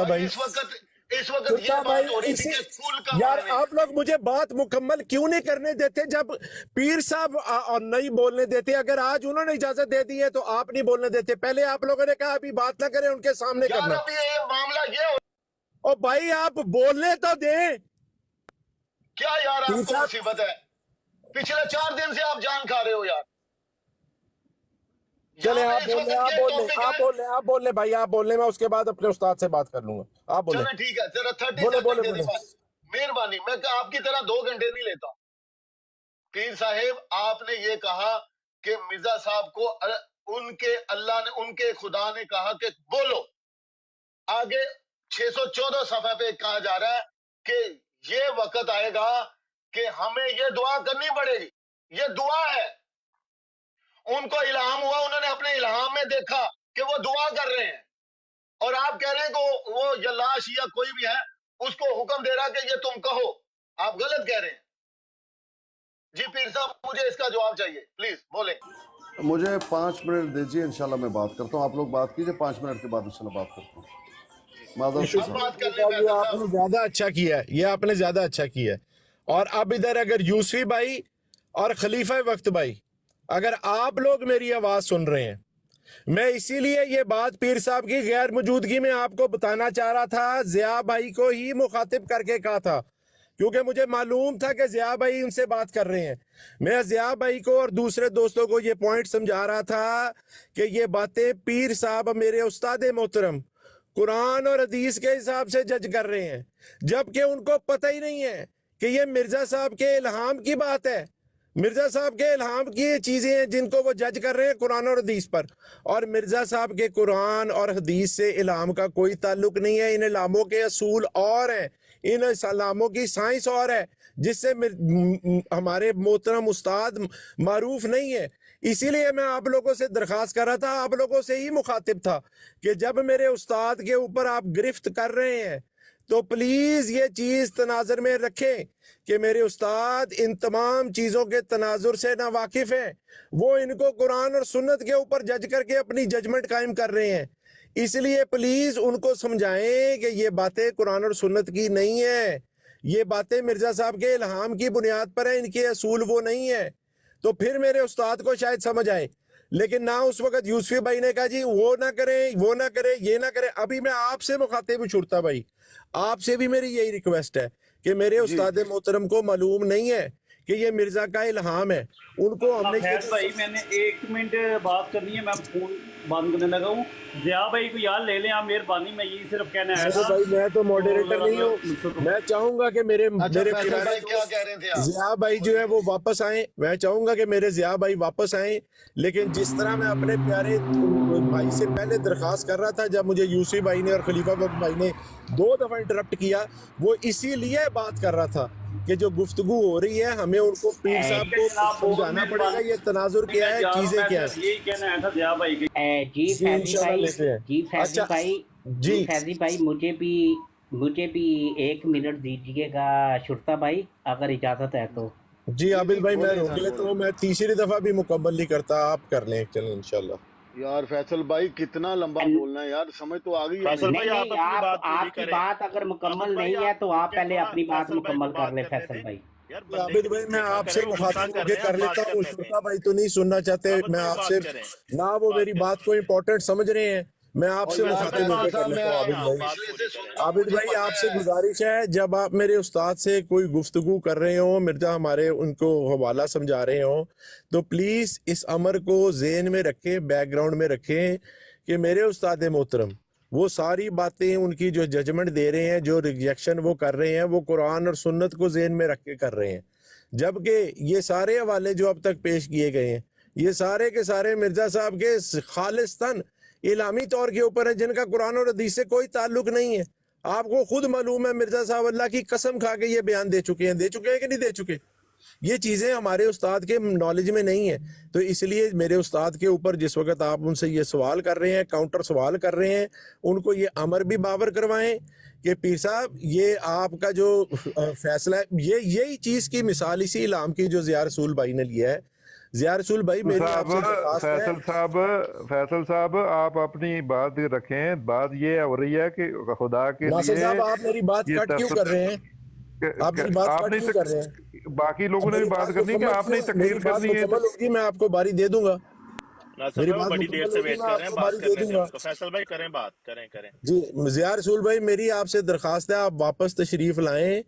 Speaker 8: भाई,
Speaker 6: इस वक्त ये
Speaker 8: शुरता
Speaker 6: बात
Speaker 8: भाई,
Speaker 6: हो रही थी
Speaker 8: इसी
Speaker 6: कि कुल का
Speaker 8: यार
Speaker 6: माने।
Speaker 8: आप लोग मुझे बात मुकम्मल क्यों नहीं करने देते? जब पीर साहब और नहीं बोलने देते, अगर आज उन्होंने इजाजत दे दी है तो आप नहीं बोलने देते। पहले आप लोगों ने कहा अभी बात ना करें, उनके सामने
Speaker 6: यार
Speaker 8: करना।
Speaker 6: अभी ये मामला ये हो,
Speaker 8: ओ भाई आप बोलने तो दें।
Speaker 6: क्या यार
Speaker 8: पीर
Speaker 6: आपको
Speaker 8: साहब,
Speaker 6: मुसीबत है? पिछले 4 दिन से आप जान खा रहे हो यार।
Speaker 8: चले
Speaker 6: यहाँ
Speaker 8: आप
Speaker 6: पे इस
Speaker 8: बोल
Speaker 6: वक्त
Speaker 8: ले, आप
Speaker 6: ये
Speaker 8: बोल ले,
Speaker 6: topic
Speaker 8: आप
Speaker 6: है।
Speaker 8: बोल ले, आप बोल ले भाई, आप बोल ले, मैं उसके बाद अपने उस्ताद से बात कर लूंगा। आप बोले।
Speaker 6: चलो ठीक है, जरा 30
Speaker 8: बोले,
Speaker 6: सेकंड
Speaker 8: बोले,
Speaker 6: दे
Speaker 8: बोले।
Speaker 6: दीजिए, मेहरबानी। मैं आपकी तरह 2 घंटे नहीं लेता। पीर साहेब आपने ये कहा कि मिर्जा साहब को उनके अल्लाह ने, उनके खुदा ने कहा कि बोलो। आगे 614 सफ़े पे कहा जा रहा है कि ये वक्त आएगा कि हमें ये दुआ करनी पड़ेगी। ये दुआ है, उनको इल्हाम हुआ, उन्होंने अपने इल्हाम में देखा कि वो दुआ कर रहे हैं, और आप कह रहे हैं कि वो या लाश या कोई भी है उसको हुक्म दे रहा कि ये तुम कहो। आप गलत कह रहे हैं। जी पीर साहब, मुझे इसका जवाब चाहिए, प्लीज बोले।
Speaker 2: मुझे 5 मिनट दीजिए, इंशाल्लाह मैं बात करता हूँ। आप लोग बात कीजिए, 5 मिनट के बाद इंशाल्लाह बात करता हूँ।
Speaker 6: अब बात कर ले
Speaker 8: ये आपने ज्यादा अच्छा किया है, ये आपने ज्यादा अच्छा किया है। और अब इधर अगर यूसुफी भाई और खलीफा वक्त भाई, अगर आप लोग मेरी आवाज सुन रहे हैं, मैं इसीलिए ये बात पीर साहब की गैर मौजूदगी में आपको बताना चाह रहा था। ज़िया भाई को ही मुखातिब करके कहा था کیونکہ مجھے معلوم تھا کہ ضیاء بھائی ان سے بات کر رہے ہیں. میں ضیاء بھائی کو اور دوسرے دوستوں کو یہ پوائنٹ سمجھا رہا تھا کہ یہ باتیں پیر صاحب میرے استاد محترم قرآن اور حدیث کے حساب سے جج کر رہے ہیں، جبکہ ان کو پتہ ہی نہیں ہے کہ یہ مرزا صاحب کے الہام کی بات ہے. مرزا صاحب کے الہام کی چیزیں ہیں جن کو وہ جج کر رہے ہیں قرآن اور حدیث پر، اور مرزا صاحب کے قرآن اور حدیث سے الہام کا کوئی تعلق نہیں ہے. ان الہاموں کے اصول اور ہیں، ان الہاموں کی سائنس اور ہے جس سے ہمارے محترم استاد معروف نہیں ہے. اسی لیے میں آپ لوگوں سے درخواست کر رہا تھا، آپ لوگوں سے ہی مخاطب تھا کہ جب میرے استاد کے اوپر آپ گرفت کر رہے ہیں تو پلیز یہ چیز تناظر میں رکھیں کہ میرے استاد ان تمام چیزوں کے تناظر سے نا واقف ہیں. وہ ان کو قرآن اور سنت کے اوپر جج کر کے اپنی ججمنٹ قائم کر رہے ہیں. اس لیے پلیز ان کو سمجھائیں کہ یہ باتیں قرآن اور سنت کی نہیں ہیں، یہ باتیں مرزا صاحب کے الہام کی بنیاد پر ہیں، ان کے اصول وہ نہیں ہیں. تو پھر میرے استاد کو شاید سمجھ آئے. لیکن نہ اس وقت یوسفی بھائی نے کہا جی وہ نہ کریں، وہ نہ کریں، یہ نہ کریں. ابھی میں آپ سے مخاطب ہوں چھوٹا بھائی، آپ سے بھی میری یہی ریکویسٹ ہے کہ میرے استاد محترم کو معلوم نہیں ہے کہ یہ مرزا کا الہام ہے. ان کو ہم نے
Speaker 7: بھائی میں نے 1 منٹ بات کرنی ہے، میں فون بند کرنے لگا ہوں. ضیاء بھائی کو یاد لے لیں آپ، مہربانی. میں یہی صرف کہنا ہے
Speaker 8: بھائی میں تو ماڈریٹر نہیں ہوں، میں چاہوں گا کہ میرے ضیاء بھائی جو ہے وہ واپس آئیں. میں چاہوں گا کہ میرے ضیاء بھائی واپس آئیں، لیکن جس طرح میں اپنے پیارے بھائی سے پہلے درخواست کر رہا تھا جب مجھے یوسف بھائی نے اور خلیفہ بخش بھائی نے 2 دفعہ انٹرپٹ کیا، وہ اسی لیے بات کر رہا تھا کہ جو گفتگو ہو رہی ہے ہمیں ان کو پیر صاحب کو سمجھانا پڑے گا یہ تناظر کیا ہے، چیزیں کیا ہیں.
Speaker 7: یہی کہنا ہے تھا ضیاء بھائی کے.
Speaker 9: جی فیضی بھائی، جی فیضی بھائی مجھے بھی 1 منٹ دیجئے گا شرطا بھائی اگر اجازت ہے تو.
Speaker 8: جی عابد بھائی میں روک لیتا ہوں، میں تیسری دفعہ بھی مکمل نہیں کرتا، آپ کر لیں چلیں انشاءاللہ.
Speaker 6: یار فیصل بھائی کتنا لمبا بولنا ہے یار، سمجھ تو آ گئی.
Speaker 9: آپ کی بات اگر مکمل نہیں ہے تو آپ پہلے اپنی بات مکمل کر لیں فیصل بھائی.
Speaker 8: عابد بھائی میں آپ سے مخاطب ہو کے کر لیتا ہوں، شرطا بھائی تو نہیں سننا چاہتے. میں آپ سے نہ وہ میری بات کو امپورٹنٹ سمجھ رہے ہیں، میں آپ سے مخاطب ہو کے کر لیتا ہوں. عابد بھائی، عابد بھائی آپ سے گزارش ہے جب آپ میرے استاد سے کوئی گفتگو کر رہے ہوں، مرزا ہمارے ان کو حوالہ سمجھا رہے ہوں، تو پلیز اس امر کو ذہن میں رکھیں، بیک گراؤنڈ میں رکھیں کہ میرے استاد محترم وہ ساری باتیں ان کی جو ججمنٹ دے رہے ہیں، جو ریجیکشن وہ کر رہے ہیں، وہ قرآن اور سنت کو ذہن میں رکھ کے کر رہے ہیں. جبکہ یہ سارے حوالے جو اب تک پیش کیے گئے ہیں یہ سارے کے سارے مرزا صاحب کے خالصتاً الہامی طور کے اوپر ہیں، جن کا قرآن اور حدیث سے کوئی تعلق نہیں ہے. آپ کو خود معلوم ہے مرزا صاحب اللہ کی قسم کھا کے یہ بیان دے چکے ہیں کہ نہیں دے چکے. یہ چیزیں ہمارے استاد کے نالج میں نہیں ہیں. تو اس لیے میرے استاد کے اوپر جس وقت آپ ان سے یہ سوال کر رہے ہیں، کاؤنٹر سوال کر رہے ہیں، ان کو یہ امر بھی باور کروائیں کہ پیر صاحب یہ آپ کا جو فیصلہ ہے، یہی چیز کی مثال اسی الہام کی جو ضیاء رسول بھائی نے لیا ہے. ضیاء رسول بھائی میری آپ سے درخواست ہے.
Speaker 10: فیصل صاحب آپ اپنی بات رکھیں. بات یہ ہو رہی ہے کہ خدا کے
Speaker 8: ناصر
Speaker 10: لیے
Speaker 8: صاحب آپ میری بات کٹ کیوں کر رہے ہیں؟ آپ میری بات کٹ کیوں کر رہے ہیں؟
Speaker 10: باقی لوگوں نے بھی بات کرنی ہے کہ آپ نے تقریر کرنی ہے.
Speaker 8: مکمل ہوگی میں آپ کو باری دے دوں گا.
Speaker 11: میری بات بڑی دیر سے ویٹ کر رہے ہیں، بات کرنے دیں تو فیصل بھائی کریں بات کریں.
Speaker 8: جی ضیاء رسول بھائی میری آپ سے درخواست ہے آپ واپس تشریف لائیں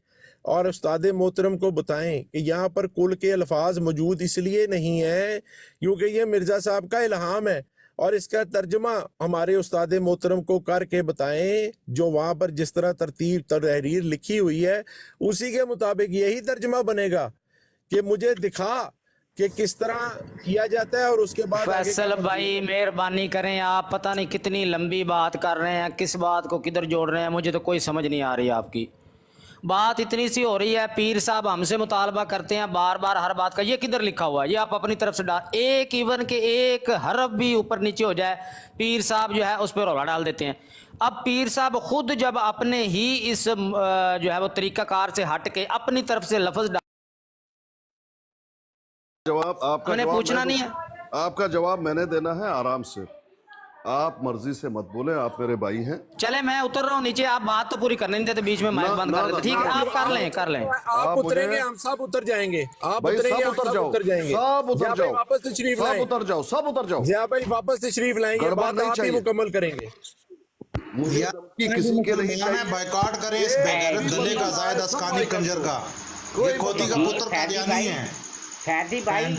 Speaker 8: اور استاد محترم کو بتائیں کہ یہاں پر کل کے الفاظ موجود اس لیے نہیں ہیں کیونکہ یہ مرزا صاحب کا الہام ہے، اور اس کا ترجمہ ہمارے استاد محترم کو کر کے بتائیں جو وہاں پر جس طرح ترتیب تحریر لکھی ہوئی ہے اسی کے مطابق یہی ترجمہ بنے گا کہ مجھے دکھا کہ کس طرح کیا جاتا ہے. اور اس کے بعد
Speaker 1: فیصل بھائی مہربانی کریں، آپ پتہ نہیں کتنی لمبی بات کر رہے ہیں، کس بات کو کدھر جوڑ رہے ہیں، مجھے تو کوئی سمجھ نہیں آ رہی. آپ کی بات اتنی سی ہو رہی ہے، پیر صاحب ہم سے مطالبہ کرتے ہیں بار بار ہر بات کا، یہ کدھر لکھا ہوا ہے؟ یہ آپ اپنی طرف سے ایک ایون کے ایک حرف بھی اوپر نیچے ہو جائے پیر صاحب جو ہے اس پہ رولا ڈال دیتے ہیں. اب پیر صاحب خود جب اپنے ہی اس جو ہے وہ طریقہ کار سے ہٹ کے اپنی طرف سے لفظ
Speaker 2: جواب آپ کا پوچھنا نہیں ہے، آپ کا جواب میں نے دینا ہے. آرام سے آپ مرضی سے مت بولیں، آپ میرے بھائی ہیں.
Speaker 1: چلے میں اتر رہا ہوں نیچے، آپ بات تو پوری کرنے نہیں دیتے، بیچ میں مائک بند کر دیتے. ٹھیک ہے آپ کر لیں.
Speaker 8: آپ اتریں گے ہم سب اتر جائیں گے. آپ اتریں گے ہم سب اتر جائیں گے.
Speaker 2: سب اتر جاؤ،
Speaker 8: واپس تشریف لائیں.
Speaker 2: سب اتر جاؤ.
Speaker 8: ضیاء بھائی واپس تشریف لائیں گے، بات آپ ہی مکمل کریں گے.
Speaker 2: मुझे धमकी किसी के नहीं चाहिए।
Speaker 12: बायकॉट करें इस बेगैरत गले का जायद अस्कानी कंजर का, ये खोती का पुत्र कादियानी है।
Speaker 9: फैजी भाई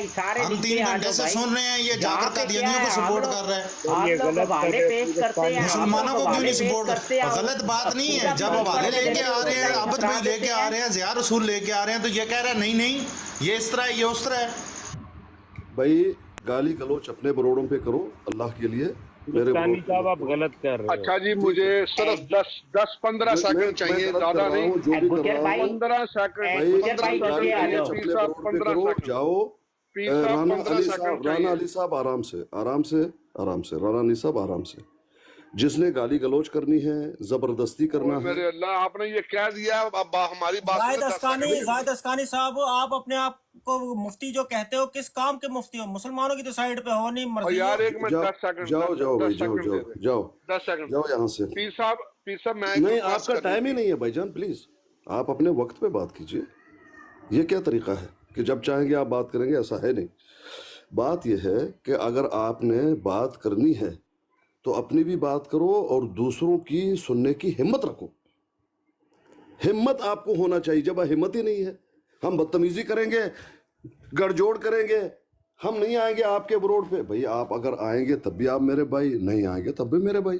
Speaker 9: सारे
Speaker 12: हम 3 घंटे से सुन रहे हैं ये जाकर कादियानियों को सपोर्ट कर रहे हैं।
Speaker 9: आप लोग हवाले पेश करते हैं,
Speaker 12: मुसलमानों को क्यों नहीं सपोर्ट करते? गलत बात नहीं है, जब हवाले लेके आ रहे हैं, आबद भाई लेके आ रहे हैं, ज़िया रसूल लेके आ रहे हैं, तो ये कह रहे हैं नहीं नहीं ये इस तरह है, ये उस तरह है।
Speaker 2: भाई गाली गलोच अपने बरोड़ों पे करो अल्लाह के लिए, मेरे
Speaker 13: साहब आप गलत कर रहे हो।
Speaker 14: अच्छा जी, मुझे सिर्फ 10-15 सेकंड चाहिए, ज्यादा नहीं।
Speaker 2: जो भी कर रहा हूँ
Speaker 14: 15 सेकंड
Speaker 2: जाओ। राना अली साहब आराम से राना अली साहब आराम से। जिसने गाली गलोच करनी है, जबरदस्ती करना है,
Speaker 14: मेरे अल्लाह आपने ये कह दिया। अब हमारी बात
Speaker 15: जाहिद अस्कानी साहब, आप अपने आप को मुफ्ती जो कहते हो, किस काम के मुफ्ती हो? मुसलमानों की तो साइड पे हो नहीं, मर्जी
Speaker 14: यार। एक मिनट, 10 सेकंड
Speaker 2: जाओ भाई, जाओ
Speaker 14: 10 सेकंड
Speaker 2: जाओ यहाँ से।
Speaker 14: पीर साहब मैं
Speaker 2: नहीं, आपका टाइम ही नहीं है भाईजान, प्लीज आप अपने वक्त पे बात कीजिए। ये क्या तरीका है कि जब चाहेंगे आप बात करेंगे? ऐसा है नहीं। बात यह है कि अगर आपने बात करनी है तो अपनी भी बात करो और दूसरों की सुनने की हिम्मत रखो। हिम्मत आपको होना चाहिए। जब हिम्मत ही नहीं है, हम बदतमीजी करेंगे, गठजोड़ करेंगे, हम नहीं आएंगे आपके बरोड पे। भाई आप अगर आएंगे तब भी आप मेरे भाई, नहीं आएंगे तब भी मेरे भाई।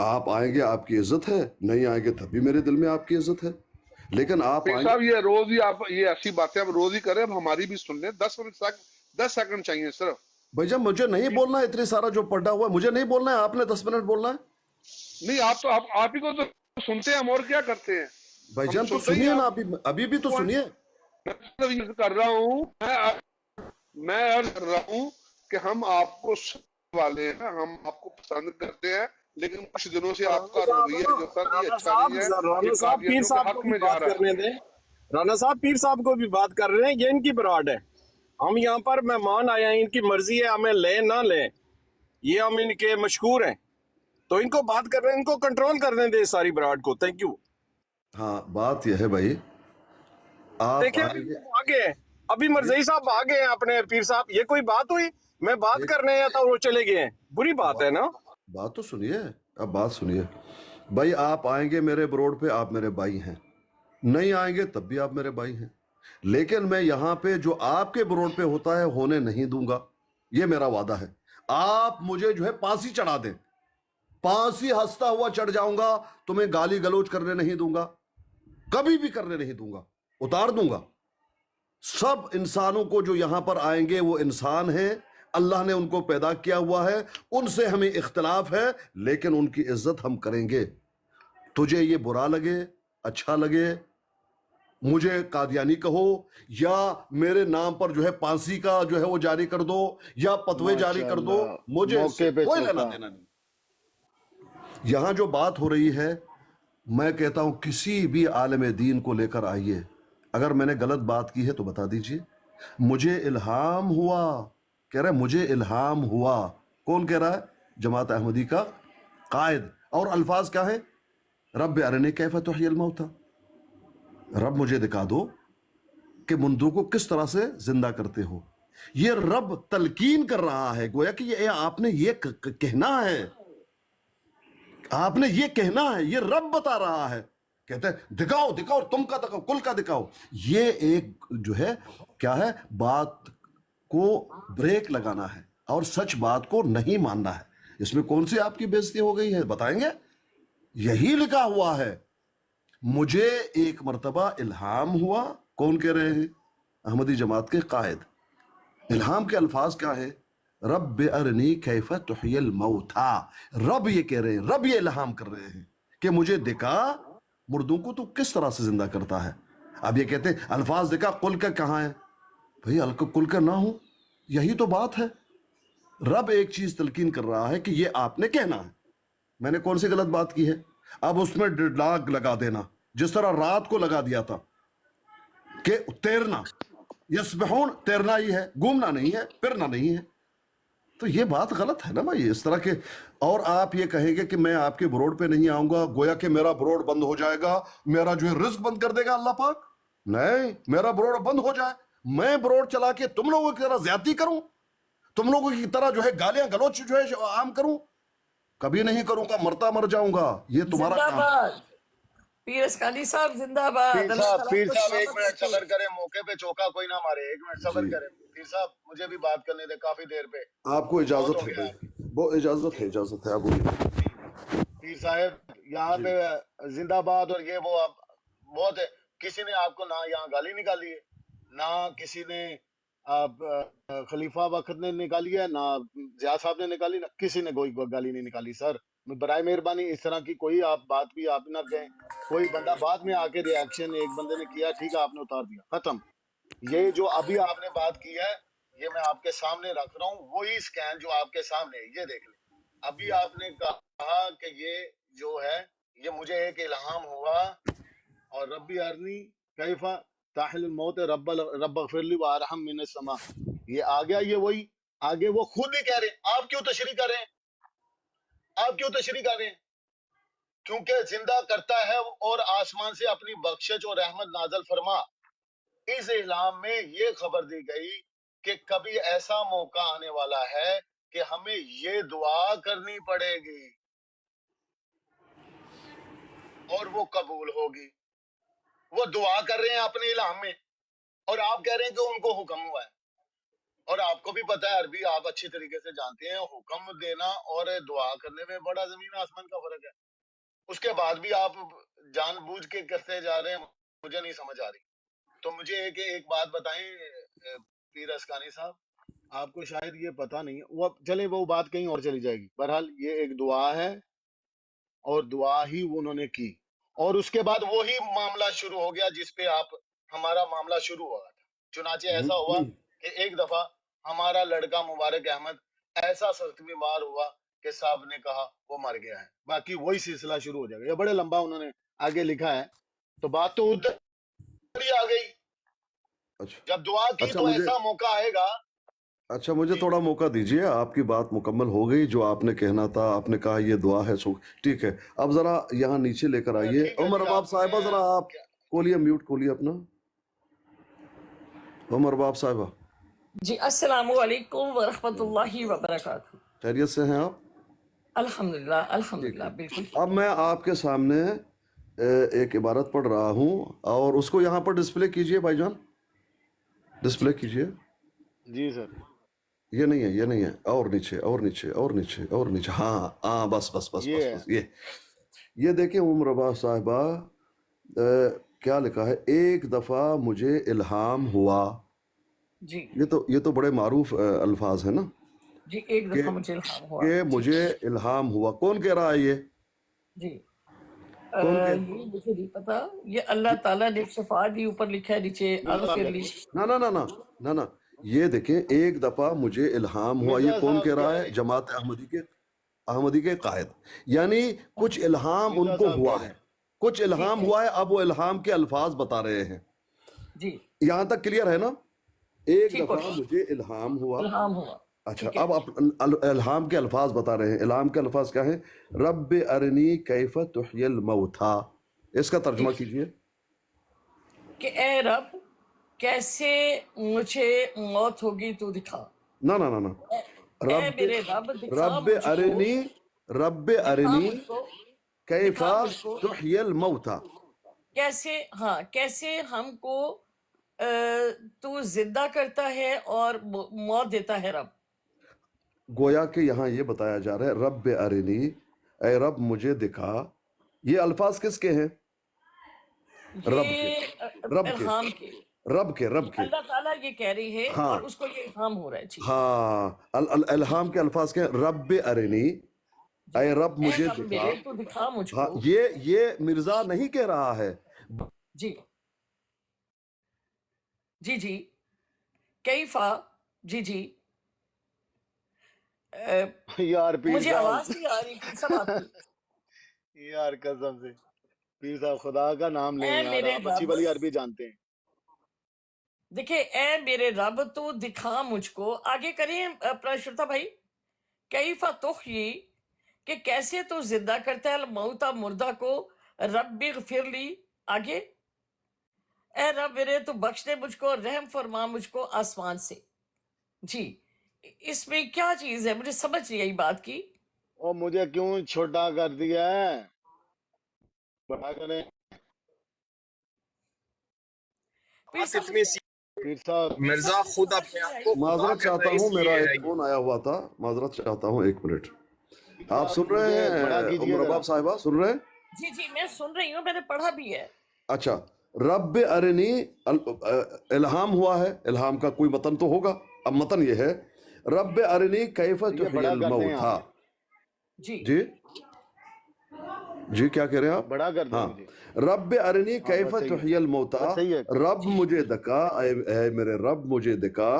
Speaker 2: आप आएंगे आपकी इज्जत है, नहीं आएंगे तब भी मेरे दिल में आपकी इज्जत है। लेकिन आप
Speaker 14: साहब ये रोज ही आप ये ऐसी बातें आप रोज ही करें, अब हमारी भी सुन लें। 10 सेकंड चाहिए सिर्फ।
Speaker 2: भैया मुझे नहीं बोलना है, इतनी सारा जो पढ़ा हुआ है मुझे नहीं बोलना है, आपने 10 मिनट बोलना है।
Speaker 14: नहीं, आप ही को तो सुनते हैं, हम और क्या करते हैं
Speaker 2: भाईजान? तो सुनिए ना, अभी भी तो सुनिए।
Speaker 14: मैं कर रहा हूँ, मैं अर्ज कर रहा हूँ कि हम आपको सुनने वाले हैं, हम आपको पसंद करते हैं, लेकिन कुछ दिनों से आपका रवैया जो कर ये अच्छा नहीं है।
Speaker 13: राना साहब पीर साहब को भी बात करने दें। राना साहब पीर साहब को भी बात कर रहे हैं, ये इनकी बराड है। हम यहाँ पर मेहमान आए हैं, इनकी मर्जी है, हमें लें ना लें, ये हम इनके मशहूर हैं, तो इनको बात कर रहे हैं, इनको कंट्रोल करने दे सारी बराड को। Thank you.
Speaker 2: हाँ, बात यह है भाई, आप
Speaker 13: देखिए आगे अभी मर्जी साहब आ गए हैं अपने पीर साहब। ये कोई बात हुई? मैं बात करने आया था, वो चले गए हैं, बुरी बात है ना।
Speaker 2: बात तो सुनिए, अब बात सुनिए भाई। आप आएंगे मेरे बरोड पे, आप मेरे भाई हैं, नहीं आएंगे तब भी आप मेरे भाई हैं। लेकिन मैं यहाँ पे जो आपके बरोड पे होता है होने नहीं दूंगा, ये मेरा वादा है। आप मुझे जो है फांसी चढ़ा दें, फांसी हंसता हुआ चढ़ जाऊंगा, तुम्हें गाली गलोच करने नहीं दूंगा, कभी भी करने नहीं दूंगा, उतार दूंगा। सब इंसानों को जो यहां पर आएंगे वो इंसान हैं, अल्लाह ने उनको पैदा किया हुआ है, उनसे हमें इख्तिलाफ है, लेकिन उनकी इज्जत हम करेंगे। तुझे ये बुरा लगे, अच्छा लगे, मुझे कादियानी कहो या मेरे नाम पर जो है फांसी का जो है वो जारी कर दो या फतवे जारी कर दो, मुझे कोई लेना देना नहीं। यहां जो बात हो रही है, मैं कहता हूं किसी भी आलिम दीन को लेकर आइए, अगर मैंने गलत बात की है तो बता दीजिए। मुझे इल्हाम हुआ, कह रहा है मुझे इल्हाम हुआ। कौन कह रहा है? जमात अहमदी का कायद। और अल्फाज क्या है? रब अरनी कैफ तुह्यिल मौता, रब मुझे दिखा दो कि मुर्दों को किस तरह से जिंदा करते हो। ये रब तलकीन कर रहा है, गोया कि ये आपने ये कहना है, आपने ये कहना है, ये रब बता रहा है। कहते हैं दिखाओ दिखाओ, तुम का दिखाओ, कुल का दिखाओ। ये एक जो है क्या है, बात को ब्रेक लगाना है और सच बात को नहीं मानना है। इसमें कौन सी आपकी बेइज्जती हो गई है बताएंगे? यही लिखा हुआ है, मुझे एक मर्तबा इल्हाम हुआ। कौन कह रहे हैं? अहमदी जमात के कायद। इल्हाम के अल्फाज क्या है? रब अरनी कैफ तुह्यिल मौता। रब ये कह रहे हैं, रब ये इल्हाम कर रहे हैं कि मुझे दिखा मुर्दों को तो किस तरह से जिंदा करता है। अब ये कहते हैं अल्फाज दिखा, कुल का कहाँ है? भाई कुल का ना हो, यही तो बात है। रब एक चीज तलकीन कर रहा है कि ये आपने कहना है। मैंने कौन सी गलत बात की है? अब उसमें लाग लगा देना, जिस तरह रात को लगा दिया था कि तैरना, यस्बहून तैरना ही है, घूमना नहीं है, फिरना नहीं है। तो ये बात गलत है ना भाई, इस तरह के। और आप ये कहेंगे कि मैं आपके बरोड पे नहीं आऊंगा, गोया कि मेरा बरोड बंद हो जाएगा, मेरा जो है रिस्क बंद कर देगा अल्लाह पाक। नहीं, मेरा बरोड बंद हो जाए, मैं बरोड चला के तुम लोगों की तरह ज्यादती करूं, तुम लोगों की तरह जो है गालियां गलोच जो है आम करूं? कभी नहीं करूंगा, मरता मर जाऊंगा, ये तुम्हारा काम है।
Speaker 16: जिंदाबाद पीर असकानी साहब, जिंदाबाद।
Speaker 6: पीर
Speaker 16: अल्लाह
Speaker 6: साहब,
Speaker 16: ताला
Speaker 6: पीर
Speaker 16: आपको
Speaker 6: साहब एक
Speaker 16: सलामत
Speaker 6: मिनट
Speaker 16: रखे।
Speaker 6: सब्र करें, मौके पे चौका कोई ना मारे, एक मिनट सब्र
Speaker 2: जी,
Speaker 6: करें। पीर साहब मुझे भी बात करने दे, काफी देर पे
Speaker 2: आपको
Speaker 6: बहुत
Speaker 2: इजाजत
Speaker 6: हो
Speaker 2: है
Speaker 6: गया।
Speaker 2: भाई, वो इजाजत है, आप बोलिए।
Speaker 6: पीर साहब यहाँ
Speaker 2: जी,
Speaker 6: पे जिंदाबाद और ये वो आप बहुत है। किसी ने आपको ना यहाँ गाली निकाली है, ना किसी ने खलीफा वक्त ने निकाली है, ना जिया साहब ने निकाली, ना किसी ने कोई गाली नहीं निकाली। सर बराए मेहरबानी इस तरह की कोई आप बात भी आप ना कहें। कोई बंदा बाद में आके रिएक्शन एक बंदे ने किया, ठीक है, आपने उतार दिया, खत्म। ये जो अभी आपने बात की है, ये मैं आपके सामने रख रहा हूँ, वही स्कैन जो आपके सामने है, ये देख ले। अभी आपने कहा कि ये जो है, ये मुझे एक इल्हाम हुआ और रब्बी अरनी कैफा ताहिल मौत रब्ब फिरली व अरहम मिन समा, ये आ गया, ये वही आगे वो खुद ही कह रहे हैं। आप क्यों तशरीह कर रहे हैं? आप क्यों तशरीह कर रहे हैं? क्योंकि जिंदा करता है और आसमान से अपनी बख्शिश और रहमत नाजल फरमा। इस इल्हाम में ये खबर दी गई कि कभी ऐसा मौका आने वाला है कि हमें ये दुआ करनी पड़ेगी और वो कबूल होगी। वो दुआ कर रहे हैं अपने इल्हाम में और आप कह रहे हैं कि उनको हुक्म हुआ है। और आपको भी पता है, अरबी आप अच्छी तरीके से जानते हैं, हुक्म देना और दुआ करने में बड़ा जमीन आसमान का फर्क है। उसके बाद भी आप जानबूझ के करते जा रहे हैं, मुझे नहीं समझ आ रही। तो मुझे एक बात बताएं पीर असकानी साहब, आपको शायद ये पता नहीं है, वो अब चले वो बात कहीं और चली जाएगी। बहरहाल ये एक दुआ है और दुआ ही उन्होंने की और उसके बाद वही मामला शुरू हो गया जिस पे आप हमारा मामला शुरू हुआ था। चुनाचे ऐसा हुआ कि एक दफा हमारा लड़का मुबारक अहमद ऐसा सख्त बीमार हुआ कि साहब ने कहा वो मर गया है, बाकी वही सिलसिला शुरू हो जाएगा। ये बड़े लंबा उन्होंने आगे लिखा है, तो बात तो उधर ही आ गई।
Speaker 2: अच्छा
Speaker 6: जब दुआ की
Speaker 2: अच्छा
Speaker 6: तो
Speaker 2: मुझे
Speaker 6: ऐसा मौका आएगा।
Speaker 2: अच्छा मुझे थोड़ा मौका दीजिए, आपकी बात मुकम्मल हो गई, जो आपने कहना था आपने कहा ये दुआ है, सो ठीक है। अब जरा यहाँ नीचे लेकर आइए,
Speaker 6: ठीक है
Speaker 2: उमर
Speaker 6: जी,
Speaker 2: बाब साहिबा, जरा आप खोलिए, म्यूट खोलिए अपना, उमर बाब साहिबा।
Speaker 16: जी अस्सलामु अलैकुम व रहमतुल्लाहि व बरकातहू।
Speaker 2: खैरियत से हैं आप?
Speaker 16: अल्हम्दुलिल्लाह अल्हम्दुलिल्लाह, बिल्कुल।
Speaker 2: अब मैं आपके सामने एक इबारत पढ़ रहा हूँ और उसको यहाँ पर डिस्प्ले कीजिए भाईजान, डिस्प्ले कीजिए।
Speaker 6: जी सर।
Speaker 2: ये नहीं है, ये नहीं है, और नीचे और नीचे और नीचे और नीचे, हाँ हाँ, बस बस बस बस बस, ये देखिए उमर बाब साहिबा, क्या लिखा है, एक दफा मुझे इल्हाम हुआ।
Speaker 16: जी
Speaker 2: ये तो बड़े मारूफ अल्फाज है ना,
Speaker 16: जी, एक दफा मुझे इल्हाम हुआ।
Speaker 2: कि मुझे इल्हाम हुआ। कौन कह रहा है ये?
Speaker 16: जी
Speaker 2: कौन
Speaker 16: ये मुझे नहीं पता, ये अल्लाह ताला ने शफा दी, ऊपर लिखा है नीचे अगफिरली।
Speaker 2: ना ना ना ना ना ना, ये देखें, एक दफा मुझे इल्हाम हुआ, ये कौन कह रहा है? जमात अहमदी के कायद, यानी कुछ इल्हाम उनको हुआ है, कुछ इल्हाम हुआ है। अब वो इल्हाम के अल्फाज बता रहे हैं
Speaker 16: जी,
Speaker 2: यहाँ तक क्लियर है ना? एक दफा मुझे इल्हाम हुआ। अच्छा, अब इल्हाम के अल्फाज बता रहे हैं। इल्हाम के अल्फाज क्या है? रब्बि अरनी कैफ तुह्यिल मौता, इसका तर्जुमा कीजिए।
Speaker 16: कि ए रब, कैसे मुझे मौत होगी तू दिखा।
Speaker 2: ना ना ना ना,
Speaker 16: मेरे
Speaker 2: रब्बि अरनी कैफा तुह्यिल मौता,
Speaker 16: कैसे, हाँ, कैसे हमको तू जिंदा करता है और मौत देता है रब।
Speaker 2: गोया कि यहाँ ये बताया जा रहा है, रब अरिनी, ऐ रब मुझे दिखा। ये अल्फाज किसके हैं? रब के
Speaker 16: अल्लाह ताला ये कह रही है,
Speaker 2: हाँ,
Speaker 16: और उसको ये इल्हाम हो रहा है।
Speaker 2: हाँ, इल्हाम के अल्फाज के रब अरिनी, ऐ रब मुझे दिखा।
Speaker 16: तो दिखा मुझको।
Speaker 2: हाँ, ये मिर्जा नहीं कह रहा है।
Speaker 16: जी जी जी, कैफा, जी जी,
Speaker 6: यार पीर
Speaker 16: मुझे
Speaker 6: साहब,
Speaker 16: आवाज नहीं आ रही सब आपकी।
Speaker 6: यार कसम से पीर साहब, खुदा का नाम लें यार, आप अच्छी भली अरबी जानते हैं।
Speaker 16: देखिए, ए मेरे रब तू दिखा मुझको। आगे करिए अपना श्रोता भाई। कैफा तुह्यी, कि कैसे तू जिंदा करता है मौता, मुर्दा को। रब्बि ग़फिरली, आगे, ए रब मेरे तू बख्श दे मुझको, रहम फरमा मुझको आसमान से। जी, इसमें क्या चीज है, मुझे समझ नहीं आई बात की।
Speaker 6: और मुझे क्यों छोटा कर दिया है? बड़ा करें
Speaker 16: पीर साहब
Speaker 13: इतनी
Speaker 6: पीर साहब।
Speaker 13: मिर्जा खुद अपने आप को
Speaker 2: माजरत चाहता हूँ, मेरा एक फोन आया हुआ था, माजरत चाहता हूँ, 1 मिनट। आप सुन रहे हैं उमर रबाब साहिबा, सुन रहे हैं?
Speaker 16: जी जी मैं सुन रही हूँ, मैंने पढ़ा भी है।
Speaker 2: अच्छा, रब अरनी इल्हाम हुआ है, इल्हाम का कोई मतन तो होगा। अब मतन ये है, रब अरनी कैफ तुहियल मौता।
Speaker 16: जी
Speaker 2: जी जी क्या कह रहे हैं आप?
Speaker 6: बड़ा कर
Speaker 2: हाँ, रब अरनी कैफ तुहियल मौता, रब मुझे दिखा, ऐ मेरे रब मुझे दिखा,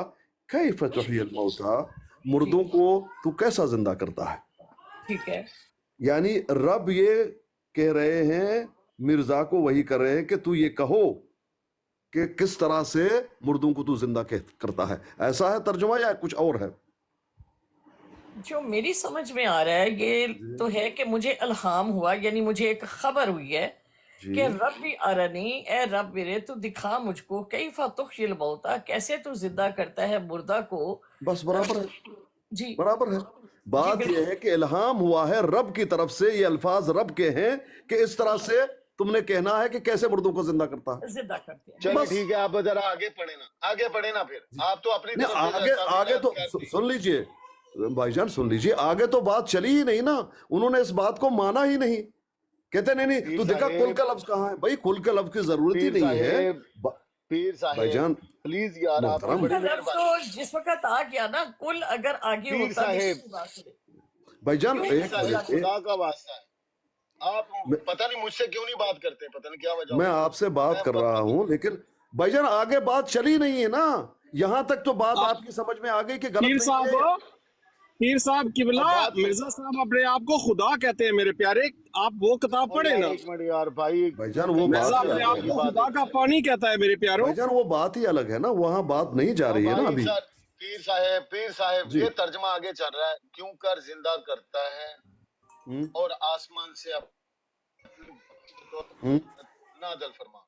Speaker 2: कैफ तुहियल मौता, मुर्दों को तू कैसा जिंदा करता है।
Speaker 16: ठीक है,
Speaker 2: यानी रब ये कह रहे हैं, मिर्जा को वही कर रहे हैं कि तू ये कहो कि किस तरह से मुर्दों को तू जिंदा करता है। ऐसा है तर्जुमा या कुछ और है?
Speaker 16: जो मेरी समझ में आ रहा है ये तो है कि मुझे इल्हाम हुआ, यानी मुझे एक खबर हुई है कि रब्बी अरनी, ए रब मेरे तू दिखा मुझको, कैफा तुख्यिल मौता, कैसे तू जिंदा करता है मुर्दा को।
Speaker 2: बस बराबर है
Speaker 16: जी
Speaker 2: बराबर है। बात यह है कि इल्हाम हुआ है रब की तरफ से, ये अल्फाज रब के हैं कि इस तरह से तुमने कहना है कि कैसे मुर्दों को जिंदा करता है।
Speaker 16: जिंदा करते हैं।
Speaker 6: चलो ठीक है, आप जरा आगे पढ़े ना फिर। आप तो अपनी तरफ से
Speaker 2: आगे तो सुन लीजिए भाईजान, सुन लीजिए, आगे तो बात चली ही नहीं ना। उन्होंने इस बात को माना ही नहीं, कहते नहीं तू देखा कुल का लफ्ज कहाँ है। भाई कुल के लफ्ज की जरूरत ही नहीं है
Speaker 6: पीर साहब।
Speaker 2: भाईजान
Speaker 6: प्लीज यार, आप
Speaker 16: तो जिस वक्त आ गया ना कुल, अगर आगे होता
Speaker 2: भाईजान
Speaker 6: खुदा का वास्ता है, आप पता नहीं मुझसे क्यों नहीं बात करते, पता नहीं क्या वजह।
Speaker 2: मैं आपसे बात कर रहा हूँ, लेकिन भाईजान आगे बात चली नहीं है ना। यहाँ तक तो बात आपकी समझ में आ गई कि गलत
Speaker 13: पीर साहब किबला, मिर्जा साहब अपने आप को खुदा कहते हैं मेरे प्यारे। आप वो किताब पढ़े ना।
Speaker 6: एक मिनट यार
Speaker 2: भाईजान, वो
Speaker 13: मिर्जा अपने आप को खुदा का पानी कहता है मेरे प्यारों।
Speaker 2: भाईजान वो बात ही अलग है ना, वहाँ बात नहीं जा रही है ना अभी।
Speaker 6: पीर साहब ये तर्जमा आगे चल रहा है, क्यों कर जिंदा करता है और आसमान से नाज़िल फरमा।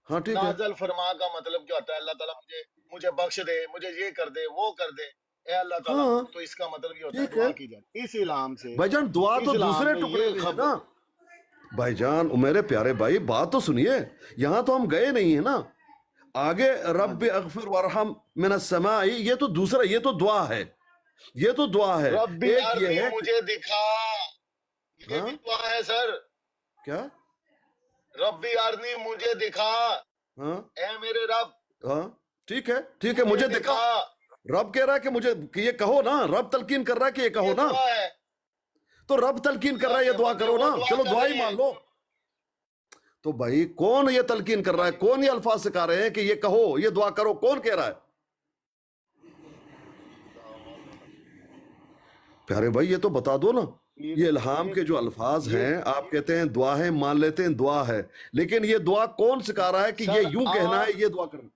Speaker 2: हाँ ठीक है,
Speaker 6: नाज़िल फरमा का मतलब क्या होता है? अल्लाह ताला मुझे बख्श दे, मुझे ये कर दे, वो कर दे, ए अल्लाह ताला। तो इसका मतलब ये होता है दुआ की जाए इस इल्हाम से।
Speaker 2: भाईजान दुआ तो दूसरे टुकड़े में है ना भाईजान। मेरे प्यारे भाई बात तो सुनिए, यहाँ तो हम गए नहीं है ना। आगे रब्बि अग़फ़िर वरहम मिनस समाई, ये तो दूसरा, ये तो दुआ है, ये तो दुआ है।
Speaker 6: रब्बी
Speaker 2: एक ये है
Speaker 6: मुझे दिखा, ये भी दुआ है सर।
Speaker 2: क्या?
Speaker 6: रब्बी अरनी मुझे दिखा, ए मेरे रब।
Speaker 2: हाँ ठीक है, मुझे दिखा। रब कह रहा है कि मुझे कि ये कहो ना, रब तलकीन कर रहा है कि ये कहो ना। तो रब तलकीन कर रहा है ये दुआ करो ना, चलो दुआ ही मान लो। तो भाई कौन ये तलकीन कर रहा है, कौन ये अल्फाज सिखा रहे हैं कि ये कहो, ये दुआ करो, कौन कह रहा है? प्यारे भाई ये तो बता दो ना। ये इल्हाम के जो अल्फाज हैं, आप कहते हैं दुआ है, मान लेते हैं दुआ है, लेकिन ये दुआ कौन सिखा रहा है कि ये यूं कहना है, ये दुआ करना?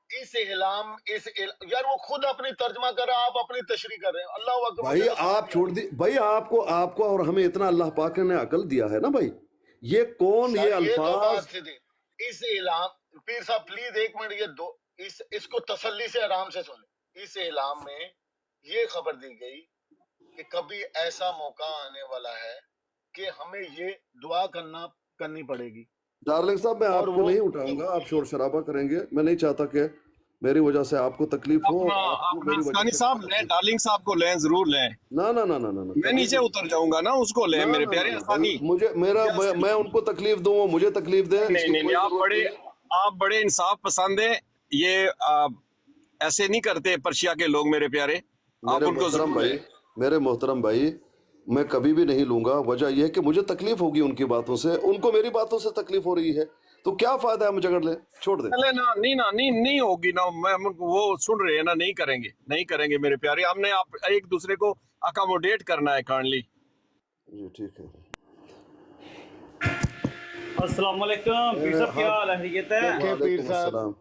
Speaker 6: यार वो खुद अपनी तर्जमा कर रहा है, आप अपनी तशरीह कर रहे हैं। अल्लाह अकबर।
Speaker 2: भाई आप छोड़ दी भाई, आपको और हमें इतना अल्लाह पाक ने अकल दिया है ना भाई। ये कौन ये अल्फाज
Speaker 6: इस इल्हाम, पीर साहब प्लीज एक मिनट, ये दो इसको तसल्ली से आराम से सुने। इस इल्हाम में ये खबर दी गई कि कभी ऐसा मौका आने वाला है कि हमें ये दुआ करनी पड़ेगी।
Speaker 2: डार्लिंग साहब मैं आपको नहीं उठाऊंगा, आप शोर शराबा करेंगे। मैं नहीं चाहता कि मेरी वजह से आपको तकलीफ हो।
Speaker 13: साहब लें, डार्लिंग साहब को लें, जरूर लें।
Speaker 2: ना
Speaker 13: मैं नीचे उतर जाऊंगा ना, उसको लें मेरे प्यारे।
Speaker 2: मुझे मैं उनको तकलीफ दूं, मुझे तकलीफ दें?
Speaker 13: नहीं, आप बड़े इंसाफ पसंद है। ये ऐसे नहीं करते पर्शिया के लोग मेरे प्यारे। आप उनको
Speaker 2: मेरे मोहतरम भाई, मैं कभी भी नहीं लूंगा। वजह यह है कि मुझे तकलीफ होगी उनकी बातों से, उनको मेरी बातों से तकलीफ हो रही है, तो क्या फायदा है हम झगड़ ले, छोड़ दे।
Speaker 13: नहीं होगी ना, वो सुन रहे हैं ना, नहीं करेंगे मेरे प्यारे। हमने आप एक दूसरे को अकोमोडेट करना है काइंडली।
Speaker 2: जी ठीक है।
Speaker 7: अस्सलाम वालेकुम पीर साहब, क्या हाल है?
Speaker 6: पीर साहब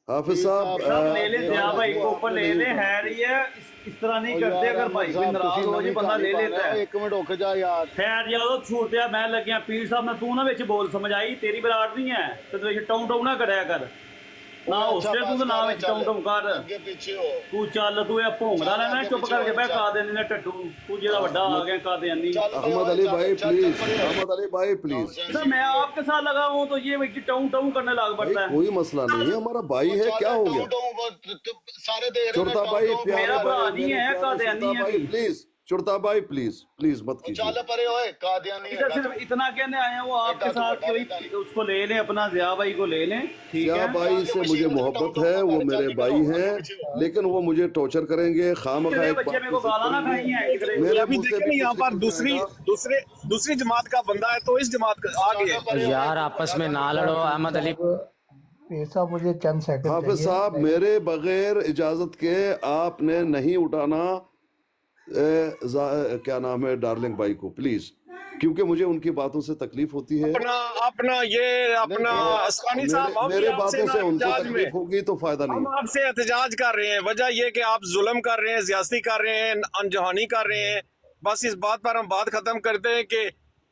Speaker 2: हाफिज साहब
Speaker 7: ले ले दिया भाई को ऊपर ले ले, है रही है इस तरह नहीं करते। अगर भाई कोई नाराज हो जी बंदा ले लेता है।
Speaker 6: एक मिनट रुक जा यार,
Speaker 7: खैर यार छूट दिया, मैं लग गया। पीर साहब मैं तू ना विच बोल समझ आई, तेरी बरात नहीं है तो टाउन टाउन ना करया कर। ਨਾ ਉਸੇ ਤੂੰ ਨਾ ਵਿੱਚ ਟੌਮ ਕਰ
Speaker 6: ਅੱਗੇ ਪਿੱਛੇ ਹੋ
Speaker 7: ਤੂੰ ਚੱਲ ਤੂੰ ਇਹ ਭੋਂਗਦਾ ਰਹਿਣਾ ਚੁੱਪ ਕਰਕੇ ਬਹਿ ਕਾਦਿਆਨੀ ਨੇ ਟੱਟੂ ਤੂੰ ਜਿਹੜਾ ਵੱਡਾ ਆ ਗਿਆ ਕਾਦਿਆਨੀ
Speaker 2: अहमद अली भाई प्लीज, अहमद अली भाई प्लीज।
Speaker 7: सर मैं आपके साथ लगा हूँ तो ये व्यक्ति टाउन टाउन करने लग पड़ता है।
Speaker 2: कोई मसला नहीं है, हमारा भाई है, क्या हो गया?
Speaker 6: सारे देख रहे
Speaker 2: चुड़ता भाई, प्यारे
Speaker 7: मेरा भरा
Speaker 2: भाई,
Speaker 7: नहीं है कादयानी है
Speaker 2: भाई प्लीज, चुड़ता भाई प्लीज प्लीज मत कीजिए।
Speaker 6: चल परे होए कादियानी
Speaker 7: इधर सिर्फ इतना कहने आए हैं वो आपके साथ कोई उसको ले लें, अपना ज़िया भाई को ले लें, ठीक
Speaker 2: ज़िया
Speaker 7: है।
Speaker 2: भाई से मुझे मोहब्बत है, वो मेरे भाई हैं, लेकिन वो मुझे टॉर्चर करेंगे खामखा। एक
Speaker 7: बच्चे मेरे को गाला ना खाई हैं।
Speaker 2: मेरे
Speaker 13: अभी
Speaker 2: मुंह से
Speaker 13: देखें
Speaker 2: भी
Speaker 13: यहाँ
Speaker 2: कुछ
Speaker 13: पर दूसरी जमात का बंदा है तो इस जमात का आ गया।
Speaker 1: यार आपस में ना लड़ो अहमद अली।
Speaker 5: साहब मुझे चंद सेकंड
Speaker 2: हाफिज साहब, मेरे बगैर इजाजत के आपने नहीं उठाना क्या नाम है डार्लिंग भाई को, प्लीज, क्योंकि मुझे उनकी बातों से तकलीफ होती है।
Speaker 13: अपना अस्कानी साहब, हम
Speaker 2: मेरे
Speaker 13: भी आपसे
Speaker 2: बातों से उनको
Speaker 13: एहतजाज में
Speaker 2: तकलीफ होगी तो फायदा नहीं।
Speaker 13: हम आपसे एहतजाज कर रहे हैं, वजह ये कि आप जुल्म कर रहे हैं, ज्यादती कर रहे हैं, अनजहानी कर रहे हैं। बस इस बात पर हम बात खत्म करते हैं कि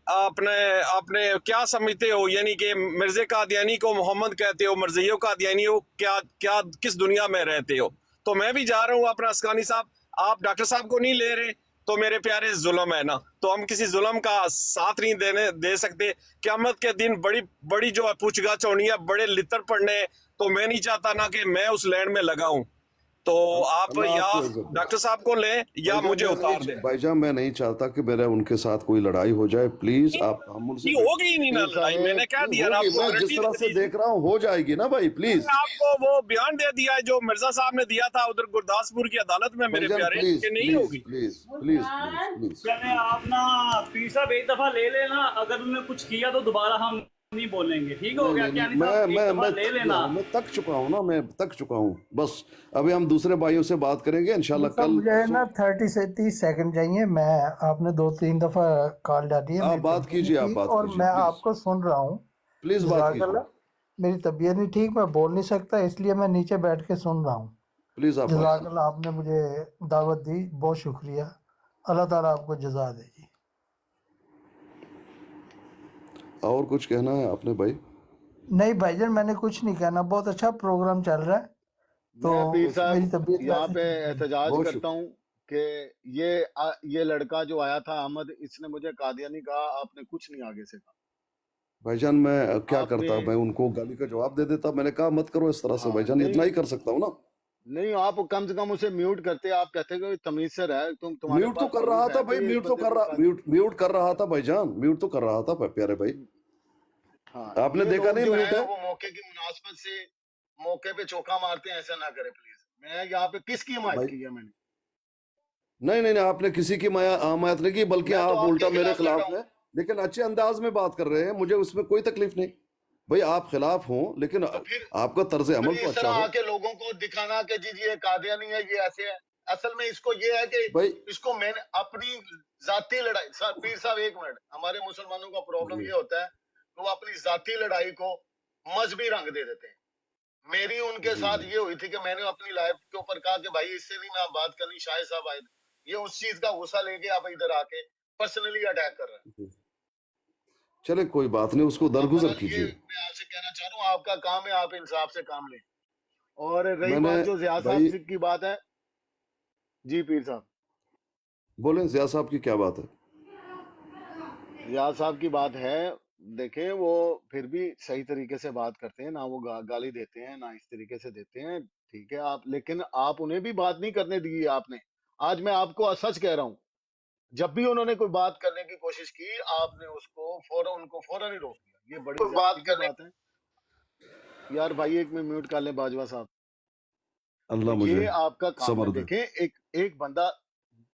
Speaker 13: आपने क्या समझते हो, यानी कि मिर्ज़ा कादियानी को मोहम्मद कहते हो, मिर्ज़ा कादियानी हो, क्या किस दुनिया में रहते हो? तो मैं भी जा रहा हूँ अपना अस्कानी साहब, आप डॉक्टर साहब को नहीं ले रहे तो मेरे प्यारे जुल्म है ना, तो हम किसी जुल्म का साथ नहीं दे सकते। क़यामत के दिन बड़ी जो है पूछगाछ होनी है, बड़े लितर पड़ने, तो मैं नहीं चाहता ना कि मैं उस लैंड में लगाऊं। तो आप या डॉक्टर साहब को लें या मुझे उतार दें।
Speaker 2: भाईजान मैं नहीं चाहता कि मेरा उनके साथ कोई लड़ाई हो जाए, प्लीज आप हम उनसे
Speaker 13: होगी ही नहीं ना लड़ाई, मैंने कह दिया ना आपको,
Speaker 2: मैं जिस तरह से देख रहा हूँ हो जाएगी ना भाई, प्लीज।
Speaker 13: आपको वो बयान दे दिया है जो मिर्जा साहब ने दिया था उधर गुरदासपुर की अदालत में, मेरे प्यारे, कि नहीं होगी।
Speaker 2: प्लीज प्लीज प्लीज
Speaker 7: चले आप ना पीर साहब एक दफा ले लेना, अगर उन्होंने कुछ किया तो दोबारा हम नहीं बोलेंगे, ठीक हो गया? क्या
Speaker 2: मैं
Speaker 7: ले लेना।
Speaker 2: मैं तक चुका हूँ ना, मैं तक चुका हूँ, बस अभी हम दूसरे भाइयों से बात करेंगे इंशाल्लाह कल।
Speaker 5: मुझे ना 30 से 30 सेकंड चाहिए। मैं आपने 2-3 दफा कॉल डाली है,
Speaker 2: आप बात कीजिए, आप बात
Speaker 5: और
Speaker 2: कीजिए,
Speaker 5: मैं
Speaker 2: प्लीज।
Speaker 5: आपको सुन रहा हूँ,
Speaker 2: प्लीज बात कीजिए,
Speaker 5: मेरी तबीयत नहीं ठीक, मैं बोल नहीं सकता, इसलिए मैं नीचे बैठ के सुन रहा हूँ।
Speaker 2: प्लीज आप
Speaker 5: जज़ाकल्लाह, आपने मुझे दावत दी, बहुत शुक्रिया, अल्लाह ताला आपको जज़ा दे जी।
Speaker 2: और कुछ कहना है आपने भाई?
Speaker 5: नहीं भाईजान मैंने कुछ नहीं कहना, बहुत अच्छा प्रोग्राम चल रहा है। तो
Speaker 6: मैं पीर
Speaker 5: मेरी
Speaker 6: साहब
Speaker 5: तबीयत
Speaker 6: यहाँ पे एहतजाज
Speaker 2: बहुत
Speaker 6: करता हूँ कि ये लड़का जो आया था अहमद, इसने मुझे कादियानी कहा, आपने कुछ नहीं आगे से कहा।
Speaker 2: भाईजान मैं क्या
Speaker 6: आपने
Speaker 2: करता, मैं उनको गाली का जवाब दे देता, मैंने कहा मत करो इस तरह से भाईजान, इतना ही कर सकता हूँ ना।
Speaker 6: नहीं, आप कम से कम उसे म्यूट करते, आप कहते कि तमीज से रह, तुम्हारे
Speaker 2: म्यूट तो
Speaker 6: पास
Speaker 2: कर रहा
Speaker 6: तमीज
Speaker 2: था
Speaker 6: है
Speaker 2: भाई,
Speaker 6: तो ये
Speaker 2: म्यूट तो
Speaker 6: बंदे
Speaker 2: कर
Speaker 6: को
Speaker 2: रहा म्यूट कर रहा था भाईजान, म्यूट तो कर रहा था प्यारे भाई।
Speaker 6: हाँ,
Speaker 2: आपने
Speaker 6: ये
Speaker 2: देखा
Speaker 6: लोग
Speaker 2: नहीं
Speaker 6: जो
Speaker 2: म्यूट
Speaker 6: है
Speaker 2: है?
Speaker 6: वो मौके की मुनासबत से मौके पे चौका मारते हैं, ऐसा ना करे प्लीज। मैं यहाँ पे किसकी हिमायत
Speaker 2: भाई
Speaker 6: की है मैंने?
Speaker 2: नहीं, आपने किसी की हिमायत नहीं की, बल्कि
Speaker 6: मैं तो
Speaker 2: आप उल्टा
Speaker 6: आपके
Speaker 2: मेरे
Speaker 6: खिलाफ लड़
Speaker 2: खिलाफ
Speaker 6: रहा
Speaker 2: हैं, लेकिन अच्छे अंदाज में बात कर रहे हैं, मुझे उसमें कोई तकलीफ नहीं भाई, आप खिलाफ हो लेकिन आपका तर्ज
Speaker 6: फिर
Speaker 2: अमल तो
Speaker 6: इस
Speaker 2: अच्छा
Speaker 6: तरह
Speaker 2: हो
Speaker 6: आके लोगों को दिखाना कि जी ये कादियानी है, ये ऐसे है। असल में इसको ये है कि
Speaker 2: भाई।
Speaker 6: इसको मैंने अपनी जाती लड़ाई, पीर साहब एक मिनट, हमारे मुसलमानों का प्रॉब्लम ये होता है कि वो अपनी जाती लड़ाई को मजहबी रंग दे देते हैं। मेरी उनके साथ ये हुई थी कि मैंने अपनी लाइफ के ऊपर कहा कि भाई इससे नहीं मैं बात करनी, शाहिद साहब आए, ये उस चीज का गुस्सा लेके आप इधर आके पर्सनली अटैक कर रहे हैं।
Speaker 2: चले कोई बात नहीं, उसको दरगुजर
Speaker 6: ये
Speaker 2: कीजिए।
Speaker 6: मैं आपसे कहना चाह रहा हूँ, आपका काम है, आप इंसाफ से काम लें। और रही
Speaker 2: मैंने
Speaker 6: बात जो ज़िया
Speaker 2: भाई
Speaker 6: साहब की बात है, जी पीर साहब
Speaker 2: बोले, ज़िया साहब की क्या बात है?
Speaker 6: ज़िया साहब की बात है, देखें वो फिर भी सही तरीके से बात करते हैं ना, वो गाली देते हैं ना, इस तरीके से देते हैं, ठीक है आप, लेकिन आप उन्हें भी बात नहीं करने दी है आपने। आज मैं आपको सच कह रहा हूँ, जब भी उन्होंने कोई बात करने की कोशिश की, आपने उनको फौरन ही रोक दिया। ये बड़ी बात है यार। भाई एक में म्यूट कर ले बाजवा साहब,
Speaker 2: अल्लाह मुझे
Speaker 6: ये आपका काम है।
Speaker 2: सब्र दे।
Speaker 6: देखें एक बंदा,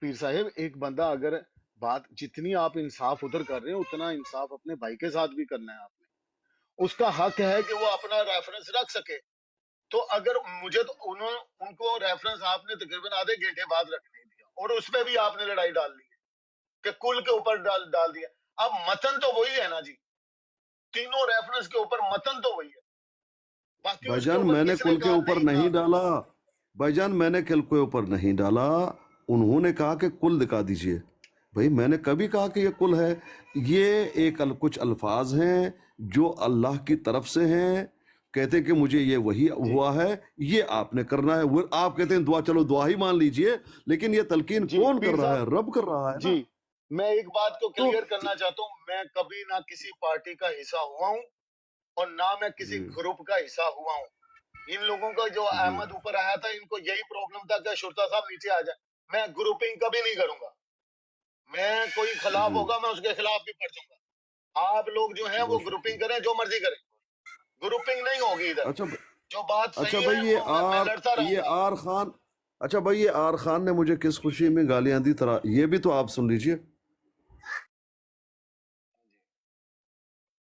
Speaker 6: पीर साहिब, एक बंदा अगर बात, जितनी आप इंसाफ उधर कर रहे हैं उतना इंसाफ अपने भाई के साथ भी करना है आपने। उसका हक है कि वो अपना रेफरेंस रख सके। तो अगर मुझे तो उनको रेफरेंस आपने तकरीबन आधे घंटे बाद रखने दिया, और उस पर भी आपने लड़ाई डाल ली कि कुल के ऊपर डाल दिया। अब मतन तो वही है ना जी, तीनों रेफरेंस के ऊपर मतन तो वही है। बाकी
Speaker 2: भाईजान मैंने कुल के ऊपर नहीं डाला, भाईजान मैंने कुल के ऊपर नहीं डाला, उन्होंने कहा कि कुल दिखा दीजिए। भाई मैंने कभी कहा कि ये कुल है? ये कुछ अल्फाज हैं जो अल्लाह की तरफ से हैं, कहते हैं कि मुझे ये वही हुआ है, ये आपने करना है। वो आप कहते हैं दुआ, चलो दुआ ही मान लीजिए, लेकिन ये तलकीन कौन कर रहा है? रब कर रहा है
Speaker 6: जी।
Speaker 2: ना।
Speaker 6: मैं एक बात को क्लियर करना चाहता हूँ, मैं कभी ना किसी पार्टी का हिस्सा हुआ हूँ और ना मैं किसी ग्रुप का हिस्सा हुआ हूँ। इन लोगों का जो अहमद ऊपर आया था, इनको यही प्रॉब्लम था कि शुरता साहब नीचे आ जाए। मैं ग्रुपिंग कभी नहीं करूंगा। मैं कोई खिलाफ होगा, मैं उसके खिलाफ भी पड़ जाऊंगा। आप लोग जो हैं वो ग्रुपिंग करें, जो मर्जी करें, ग्रुपिंग नहीं होगी इधर।
Speaker 2: अच्छा
Speaker 6: जो बात
Speaker 2: अच्छा
Speaker 6: सही
Speaker 2: भाई,
Speaker 6: है
Speaker 2: ये
Speaker 6: वो मैं लड़ता
Speaker 2: ये
Speaker 6: रहूंगा।
Speaker 2: आर खान, अच्छा भाई, ये आर खान ने मुझे किस खुशी में गालियां दी तरह, ये भी तो आप सुन लीजिए।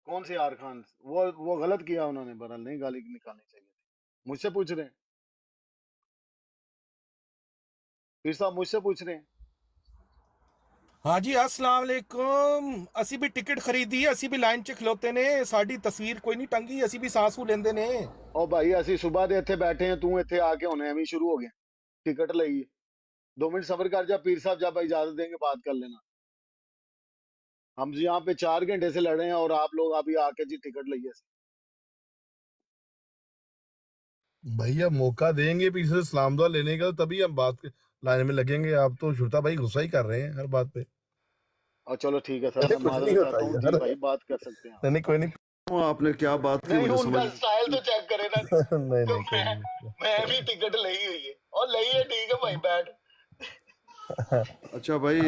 Speaker 6: कौन से आर खान? वो गलत किया उन्होंने, बहरहाल नहीं गाली निकालनी चाहिए थी। मुझसे पूछ रहे हैं पीर साहब, मुझसे पूछ रहे हैं।
Speaker 17: हाँ जी, अस्सलाम वालेकुम। असी भी टिकट खरीदी है, असी भी लाइन च खलोते ने, साडी तस्वीर कोई नहीं टंगी, असी भी सांसू लेंदे ने।
Speaker 6: ओ भाई, असी सुबह दे इत्थे बैठे हैं, तू इत्थे आके हुणे एवें शुरू हो गए टिकट लई। 2 मिनट सब्र कर जा पीर साहब, जब इजाजत देंगे बात कर लेना। हम यहाँ पे 4 घंटे से लड़ रहे हैं और आप लोग अभी आके जी टिकट लइए।
Speaker 8: भैया मौका देंगे पीछे से सलाम दुआ लेने का, तभी हम बात लाइन में लगेंगे। आप तो शुरता भाई गुस्सा ही कर रहे हैं हर बात पे।
Speaker 6: और चलो ठीक है सर, मैं माजरत चाहता हूँ जी भाई, बात कर सकते हैं।
Speaker 8: नहीं कोई नहीं,
Speaker 2: आपने क्या बात की
Speaker 6: नहीं,
Speaker 2: मुझे
Speaker 6: उनका
Speaker 2: समझ
Speaker 6: स्टाइल तो चेक करे ना।
Speaker 8: नहीं
Speaker 6: तो
Speaker 8: नहीं
Speaker 6: मैं भी टिकट लई हुई है और लई है, ठीक है भाई, बैठ।
Speaker 2: अच्छा भाई,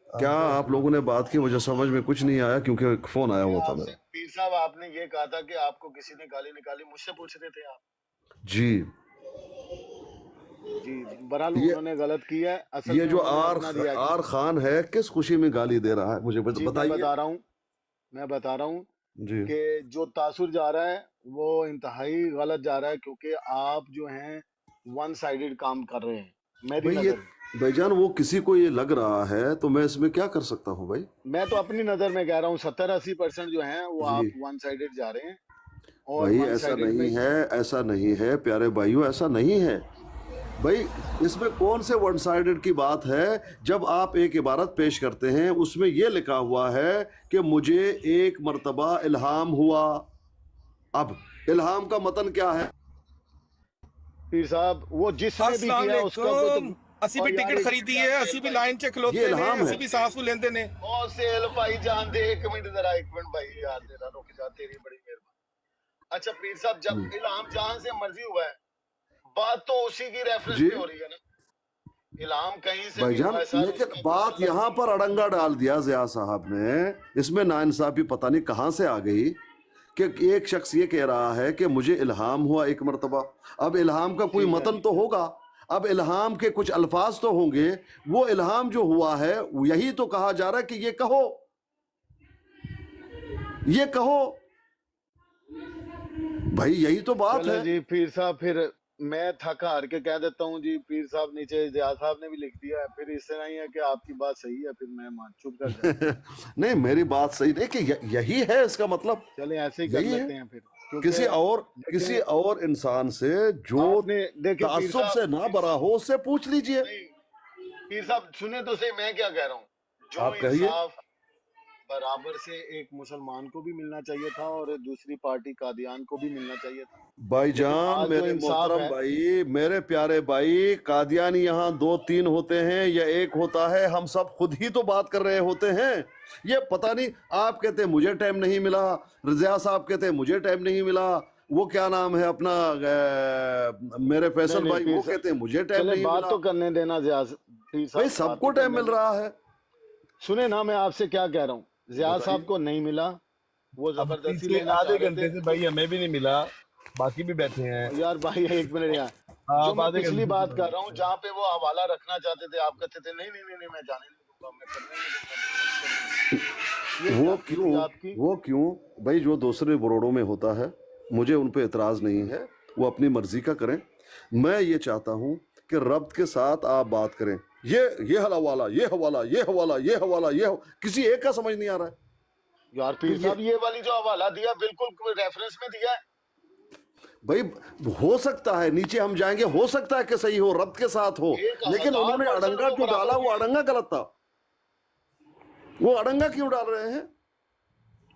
Speaker 2: क्या आप लोगों ने बात की? मुझे समझ में कुछ नहीं आया क्योंकि फोन आया हुआ था मेरा।
Speaker 6: पीर साहब, आपने ये कहा था कि आपको किसी ने गाली निकाली, मुझसे पूछ रहे थे आप।
Speaker 2: जी
Speaker 6: जी, बहरहाल उन्होंने गलत किया है। असल
Speaker 2: ये
Speaker 6: में
Speaker 2: जो
Speaker 6: उन्होंने अपना दिया
Speaker 2: आर खान है, किस खुशी में गाली दे रहा है? मुझे
Speaker 6: जी,
Speaker 2: बताइए।
Speaker 6: मैं बता रहा हूँ
Speaker 2: जी,
Speaker 6: कि जो तासुर जा रहा है वो इंतहाई गलत जा रहा है, क्योंकि आप जो हैं वन साइडेड काम कर रहे हैं मेरी
Speaker 2: भाई ये
Speaker 6: नजर में।
Speaker 2: भाईजान, वो किसी को ये लग रहा है तो मैं इसमें क्या कर सकता हूँ भाई?
Speaker 6: मैं तो अपनी नजर में कह रहा हूँ 70-80% जो हैं वो
Speaker 2: जी।
Speaker 6: आप वन साइडेड जा रहे हैं। और
Speaker 2: भाई
Speaker 6: वन
Speaker 2: ऐसा
Speaker 6: साइडेड
Speaker 2: नहीं
Speaker 6: में
Speaker 2: है, ऐसा नहीं है प्यारे भाइयों, ऐसा नहीं है भाई। इसमें कौन से वन साइडेड की बात है? जब आप एक इबारत पेश करते हैं उसमें यह लिखा हुआ है कि मुझे एक मर्तबा इल्हाम हुआ। अब इल्हाम का मतन क्या है?
Speaker 6: पीर साहब, वो जिसने भी
Speaker 17: अस्सलाम
Speaker 6: किया उसका तो
Speaker 17: वालेकुम। असी भी टिकट खरीदी है, असी भी लाइन च खलोते ने, असी भी सांसू लेंदे ने।
Speaker 6: ओ सेल भाई जान दे, एक मिनट जरा, एक मिनट भाई, यार तेरा रुक जा, तेरी बड़ी मेहरबानी। अच्छा पीर साहब, जब इल्हाम जहां से मर्जी हुआ है, बात तो उसी की रेफरेंस पे हो रही है ना। इल्हाम कहीं से भी
Speaker 2: भाईजान,
Speaker 6: हुआ है सर,
Speaker 2: लेकिन बात यहाँ पर अड़ंगा डाल दिया ज़िया साहब ने। इसमें नाइंसाफी पता नहीं कहाँ से आ गई कि एक शख्स ये कह रहा है कि मुझे इल्हाम हुआ एक मर्तबा। अब इल्हाम का कोई मतन तो होगा, अब इल्हाम के कुछ अल्फाज तो होंगे। वो इल्हाम जो हुआ है यही तो कहा जा रहा है कि ये कहो, ये कहो भाई, यही तो बात है
Speaker 6: जी। पीर साहब, फिर मैं थक हार के कह देता हूँ जी, पीर साहब नीचे ज़िया साहब ने भी लिख दिया है, फिर इससे नहीं है कि आपकी बात सही है, फिर मैं मान चुप कर जाता।
Speaker 2: नहीं, मेरी बात सही नहीं कि यही है इसका मतलब।
Speaker 6: चले ऐसे ही कर लेते हैं फिर,
Speaker 2: किसी और इंसान से जो ताज्जुब से ना बरा हो उससे पूछ लीजिए।
Speaker 6: पीर साहब सुने तो सही, मैं क्या कह रहा हूँ, जो
Speaker 2: आप कहिए।
Speaker 6: इंसाफ बराबर से एक मुसलमान को भी मिलना चाहिए था और दूसरी पार्टी कादियान को भी मिलना चाहिए था।
Speaker 2: भाईजान, मेरे मोहतरम भाई, मेरे प्यारे भाई, कादियानी यहाँ 2-3 होते हैं या एक होता है, हम सब खुद ही तो बात कर रहे होते हैं। ये पता नहीं, आप कहते हैं मुझे टाइम नहीं मिला, रज़िया साहब कहते हैं मुझे टाइम नहीं मिला, वो क्या नाम है अपना मेरे फैसल भाई, वो कहते हैं मुझे टाइम नहीं मिला।
Speaker 6: बात तो करने देना ज़िया
Speaker 2: भाई, सबको टाइम मिल रहा है।
Speaker 6: सुने ना, मैं आपसे क्या कह रहा हूँ, ज़िया साहब को नहीं मिला, वो जबरदस्ती लेना
Speaker 8: आधे घंटे से भाई हमें भी नहीं मिला, बाकी भी बैठे हैं।
Speaker 6: यार भाई एक मिनट यार, जो मैं पिछली बात कर रहा हूँ जहाँ पे वो हवाला रखना चाहते थे, आप कहते थे नहीं नहीं नहीं, नहीं मैं जाने नहीं दूंगा, मैं करने नहीं दूंगा।
Speaker 2: वो क्यों भाई, जो दूसरे बरोड़ों में होता है मुझे उन पे एतराज नहीं है, वो अपनी मर्जी का करें। मैं ये चाहता हूँ कि रब्त के साथ आप बात करें। ये हवाला, ये हवाला, ये हवाला, ये हवाला, किसी एक का समझ नहीं आ रहा है
Speaker 6: यार। पीर साहब, ये वाली जो हवाला दिया बिल्कुल रेफरेंस में दिया है
Speaker 2: भाई। हो सकता है नीचे हम जाएंगे, हो सकता है कि सही हो, रब्त के साथ हो, लेकिन उन्होंने अड़ंगा क्यों डाला? वो अड़ंगा गलत था, वो अड़ंगा क्यों डाल रहे हैं?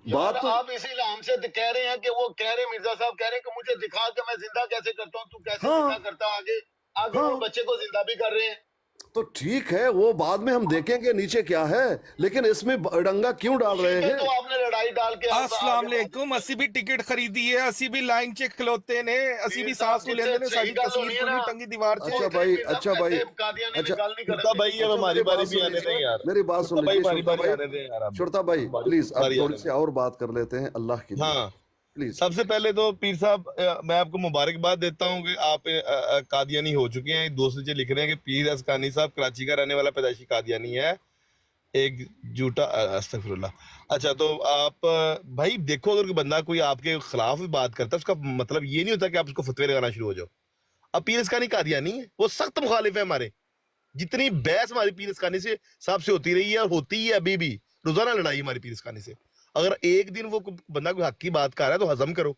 Speaker 6: बात तो आप इसी इल्हाम से कह रहे हैं कि वो कह रहे, मिर्जा साहब कह रहे हैं कि मुझे दिखा कि मैं जिंदा कैसे करता हूँ, तू कैसे जिंदा करता है। आगे आगे वो बच्चे को जिंदा भी कर रहे हैं।
Speaker 2: तो ठीक है, वो बाद में हम देखेंगे नीचे क्या है, लेकिन इसमें डंगा क्यों डाल रहे हैं?
Speaker 6: तो आपने लड़ाई डाल के
Speaker 17: अस्सलाम वालेकुम, असी भी टिकट खरीदी है, असी भी लाइन च खलोते ने, असी भी सांस लेंदे ने, साडी तस्वीर कोई नहीं टंगी दीवार च।
Speaker 2: अच्छा भाई, अच्छा भाई,
Speaker 13: भाई अब हमारी बारी भी आने दें यार,
Speaker 2: मेरी बात सुन लीजिए शुरता भाई, प्लीज अब
Speaker 13: बारी
Speaker 2: थोड़ी सी और बात कर लेते हैं अल्लाह की।
Speaker 13: हाँ
Speaker 2: प्लीज।
Speaker 13: सबसे पहले तो पीर साहब मैं आपको मुबारकबाद देता हूँ कि आप कादियानी हो चुके हैं। दोस्त नीचे लिख रहे हैं कि पीर असकानी साहब कराची का रहने वाला पैदाइशी कादियानी है, एक झूठा अस्तगफिरुल्लाह। अच्छा तो आप भाई देखो, अगर कोई बंदा कोई आपके खिलाफ भी बात करता है, उसका मतलब ये नहीं होता कि आप उसको फतवे लगाना शुरू हो जाओ। अब पीर असकानी कादियानी है, वो सख्त मुखालिफ है हमारे। जितनी बहस हमारी पीर असकानी से साहब से होती रही है और होती है अभी भी, रोजाना लड़ाई हमारी पीर असकानी से। अगर एक दिन वो बंदा कोई हक की बात कर रहा है तो हजम करो,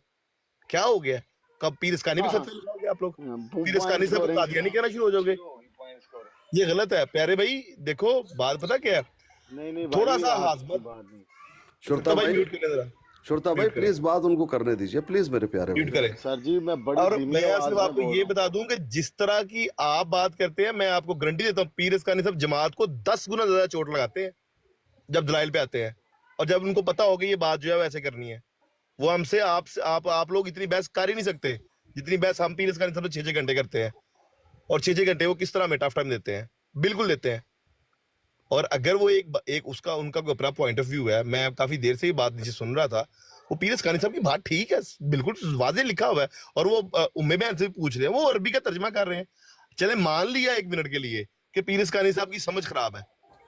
Speaker 13: क्या हो गया? कब पीर असकानी भी फतवे लगाओगे आप लोग? पीर असकानी से कादियानी कहना शुरू हो जाओगे, ये गलत है प्यारे भाई। देखो बात पता क्या है, थोड़ा सा हाजमत।
Speaker 2: शुरता भाई,
Speaker 13: म्यूट करें जरा,
Speaker 2: शुरता भाई प्लीज बात उनको करने दीजिए प्लीज मेरे प्यारे।
Speaker 13: म्यूट करें
Speaker 6: सर जी, मैं
Speaker 13: और मैं सिर्फ आपको ये बता दूं कि जिस तरह की आप बात करते हैं, मैं आपको गारंटी देता हूँ पीर असकानी साहब जमात को 10 गुना ज्यादा चोट लगाते हैं जब दलाइल पे आते हैं, और जब उनको पता होगा ये बात जो है वैसे करनी है। वो हमसे आप लोग इतनी बहस कर ही नहीं सकते जितनी बहस हम पीर असकानी साहब 6-6 घंटे करते हैं। और 6-6 घंटे वो किस तरह हमें टफ टाइम देते हैं, बिल्कुल देते हैं। और अगर वो एक उसका उनका कोई अपना पॉइंट ऑफ व्यू है, मैं काफी देर से ये बात नीचे सुन रहा था, वो पीर असकानी साहब की बात ठीक है, बिल्कुल वाज़ेह लिखा हुआ है, और वो उम्मे बहन से पूछ रहे हैं, वो अरबी का तर्जमा कर रहे हैं। चले मान लिया 1 मिनट के लिए कि पीर असकानी साहब की समझ खराब है,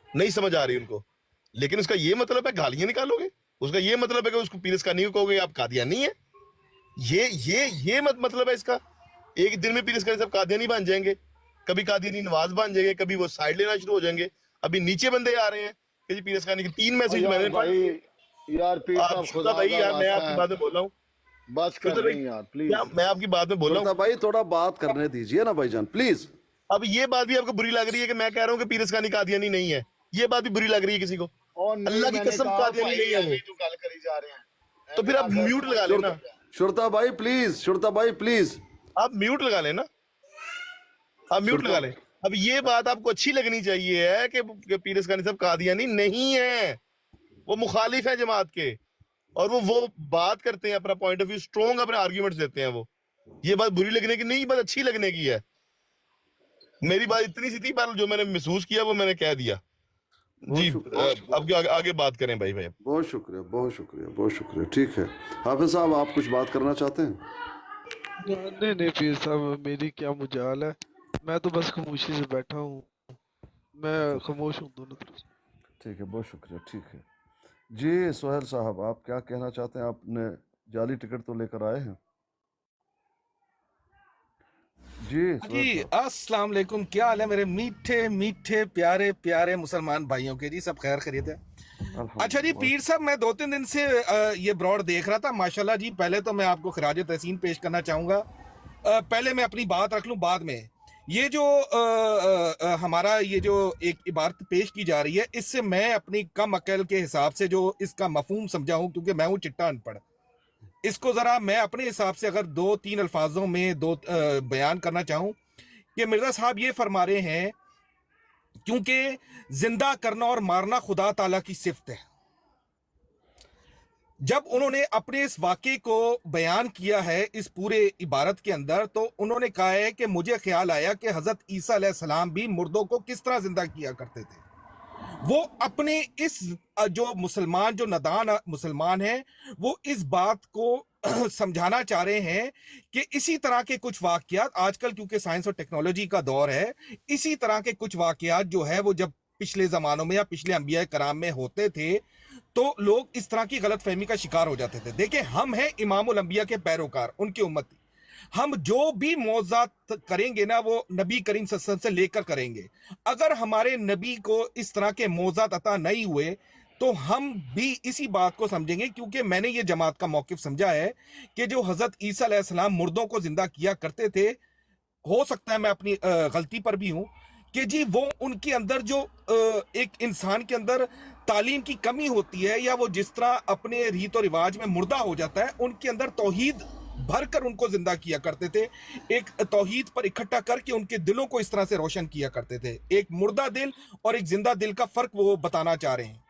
Speaker 13: नहीं समझ आ रही उनको, लेकिन उसका ये मतलब है गालियां निकालोगे, उसका ये मतलब है कि उसको पीर असकानी को कहोगे आप कादियानी है। ये मतलब है इसका। एक दिन में पीर असकानी साहब कादियानी बन जाएंगे, कभी कादियानी नवाज बन जाएंगे, कभी वो साइड लेना शुरू हो जाएंगे। अभी नीचे बंदे आ रहे हैं कि जी पीर असकानी के 3 मैसेज मैंने
Speaker 6: यार पीर साहब खुदा
Speaker 13: भाई यार, मैं आपकी बात में बोल रहा हूँ,
Speaker 6: बस कर रहे हैं यार प्लीज।
Speaker 13: मैं आपकी बात में बोल रहा हूँ
Speaker 2: भाई, थोड़ा बात करने दीजिए ना भाईजान प्लीज।
Speaker 13: अब ये बात भी आपको बुरी लग रही है कि मैं कह रहा हूँ कि पीर असकानी कादियानी नहीं है, ये बात भी बुरी लग रही है किसी को? अल्लाह की कसम कादियानी नहीं है वो,
Speaker 6: गल करी जा रहे हैं।
Speaker 13: तो फिर आप म्यूट लगा लेना।
Speaker 2: शुरता भाई प्लीज, शुरता भाई प्लीज,
Speaker 13: आप म्यूट लगा लेना, आप म्यूट लगा लें। अब ये बात आपको अच्छी लगनी चाहिए है कि पीर असकानी साहब कादियानी नहीं है, वो मुखालिफ है जमात के, और वो बात करते हैं अपना पॉइंट ऑफ व्यू स्ट्रॉन्ग, अपने आर्ग्यूमेंट्स देते हैं। वो ये बात बुरी लगने की नहीं, बात अच्छी लगने की है। मेरी बात इतनी सी थी, पर जो मैंने महसूस किया वो मैंने कह दिया जी। अब आगे बात करें भाई।
Speaker 2: बहुत शुक्रिया, बहुत शुक्रिया, बहुत शुक्रिया। ठीक है हाफिज साहब, आप कुछ बात करना चाहते हैं?
Speaker 18: नहीं पीर साहब, मेरी क्या मुजाल है, मैं तो बस खामोशी से बैठा हूँ, मैं खामोश हूँ दोनों तरफ से।
Speaker 2: ठीक है, बहुत शुक्रिया। ठीक है जी, सोहेल साहब आप क्या कहना चाहते हैं? आपने जाली टिकट तो लेकर आए हैं जी।
Speaker 17: अस्सलाम वालेकुम, क्या हाल है मेरे मीठे मीठे प्यारे प्यारे मुसलमान भाइयों के? जी सब खैर खैरियत है? अच्छा जी पीर साहब, मैं 2-3 दिन से ये ब्रॉड देख रहा था, माशाल्लाह जी। पहले तो मैं आपको खराज तहसीन पेश करना चाहूँगा। पहले मैं अपनी बात रख लूँ बाद में। ये जो हमारा ये जो एक इबारत पेश की जा रही है, इससे मैं अपनी कम अकल के हिसाब से जो इसका मफहूम समझा हूँ, क्योंकि मैं हूँ चिट्टा अनपढ़, इसको ज़रा मैं अपने हिसाब से अगर 2-3 अल्फाजों में बयान करना चाहूँ कि मिर्ज़ा साहब ये फरमा रहे हैं क्योंकि जिंदा करना और मारना खुदा ताला की सिफ्त है। जब उन्होंने अपने इस वाक़े को बयान किया है इस पूरे इबारत के अंदर, तो उन्होंने कहा है कि मुझे ख्याल आया कि हज़रत ईसा अलैहिस्सलाम भी मुर्दों को किस तरह जिंदा किया करते थे। वो अपने इस जो मुसलमान, जो नादान मुसलमान हैं, वो इस बात को समझाना चाह रहे हैं कि इसी तरह के कुछ वाक़यात आजकल, क्योंकि साइंस और टेक्नोलॉजी का दौर है, इसी तरह के कुछ वाक़यात जो है वो जब पिछले ज़मानों में या पिछले अंबिया कराम में होते थे तो लोग इस तरह की गलत फहमी का शिकार हो जाते थे। देखिए, हम हैं इमामुल अंबिया के पैरोकार, उनकी उम्मती। हम जो भी मौज़ात करेंगे ना, वो नबी करीम सल्लल्लाहु अलैहि वसल्लम से लेकर करेंगे। अगर हमारे नबी को इस तरह के मौज़ात अता नहीं हुए तो हम भी इसी बात को समझेंगे, क्योंकि मैंने ये जमात का मौक़िफ़ समझा है कि जो हज़रत ईसा अलैहिस्सलाम मुर्दों को जिंदा किया करते थे, हो सकता है मैं अपनी गलती पर भी हूँ कि जी वो उनके अंदर जो एक इंसान के अंदर तालीम की कमी होती है, या वो जिस तरह अपने रीत और रिवाज में मुर्दा हो जाता है, उनके अंदर तौहीद भर कर उनको जिंदा किया करते थे, एक तौहीद पर इकट्ठा करके उनके दिलों को इस तरह से रोशन किया करते थे। एक मुर्दा दिल और एक जिंदा दिल का फर्क वो बताना चाह रहे हैं।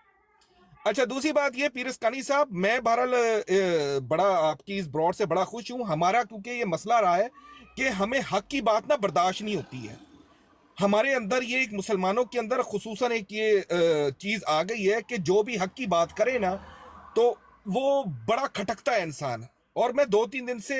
Speaker 17: अच्छा, दूसरी बात ये पीर अस्कानी साहब, मैं बहरहाल बड़ा आपकी इस ब्रॉड से बड़ा खुश हूँ। हमारा क्योंकि ये मसला रहा है कि हमें हक की बात ना बर्दाश्त नहीं होती है। हमारे अंदर ये एक मुसलमानों के अंदर खुसूसन एक ये चीज़ आ गई है कि जो भी हक की बात करे ना तो वो बड़ा खटकता है इंसान। और मैं 2-3 दिन से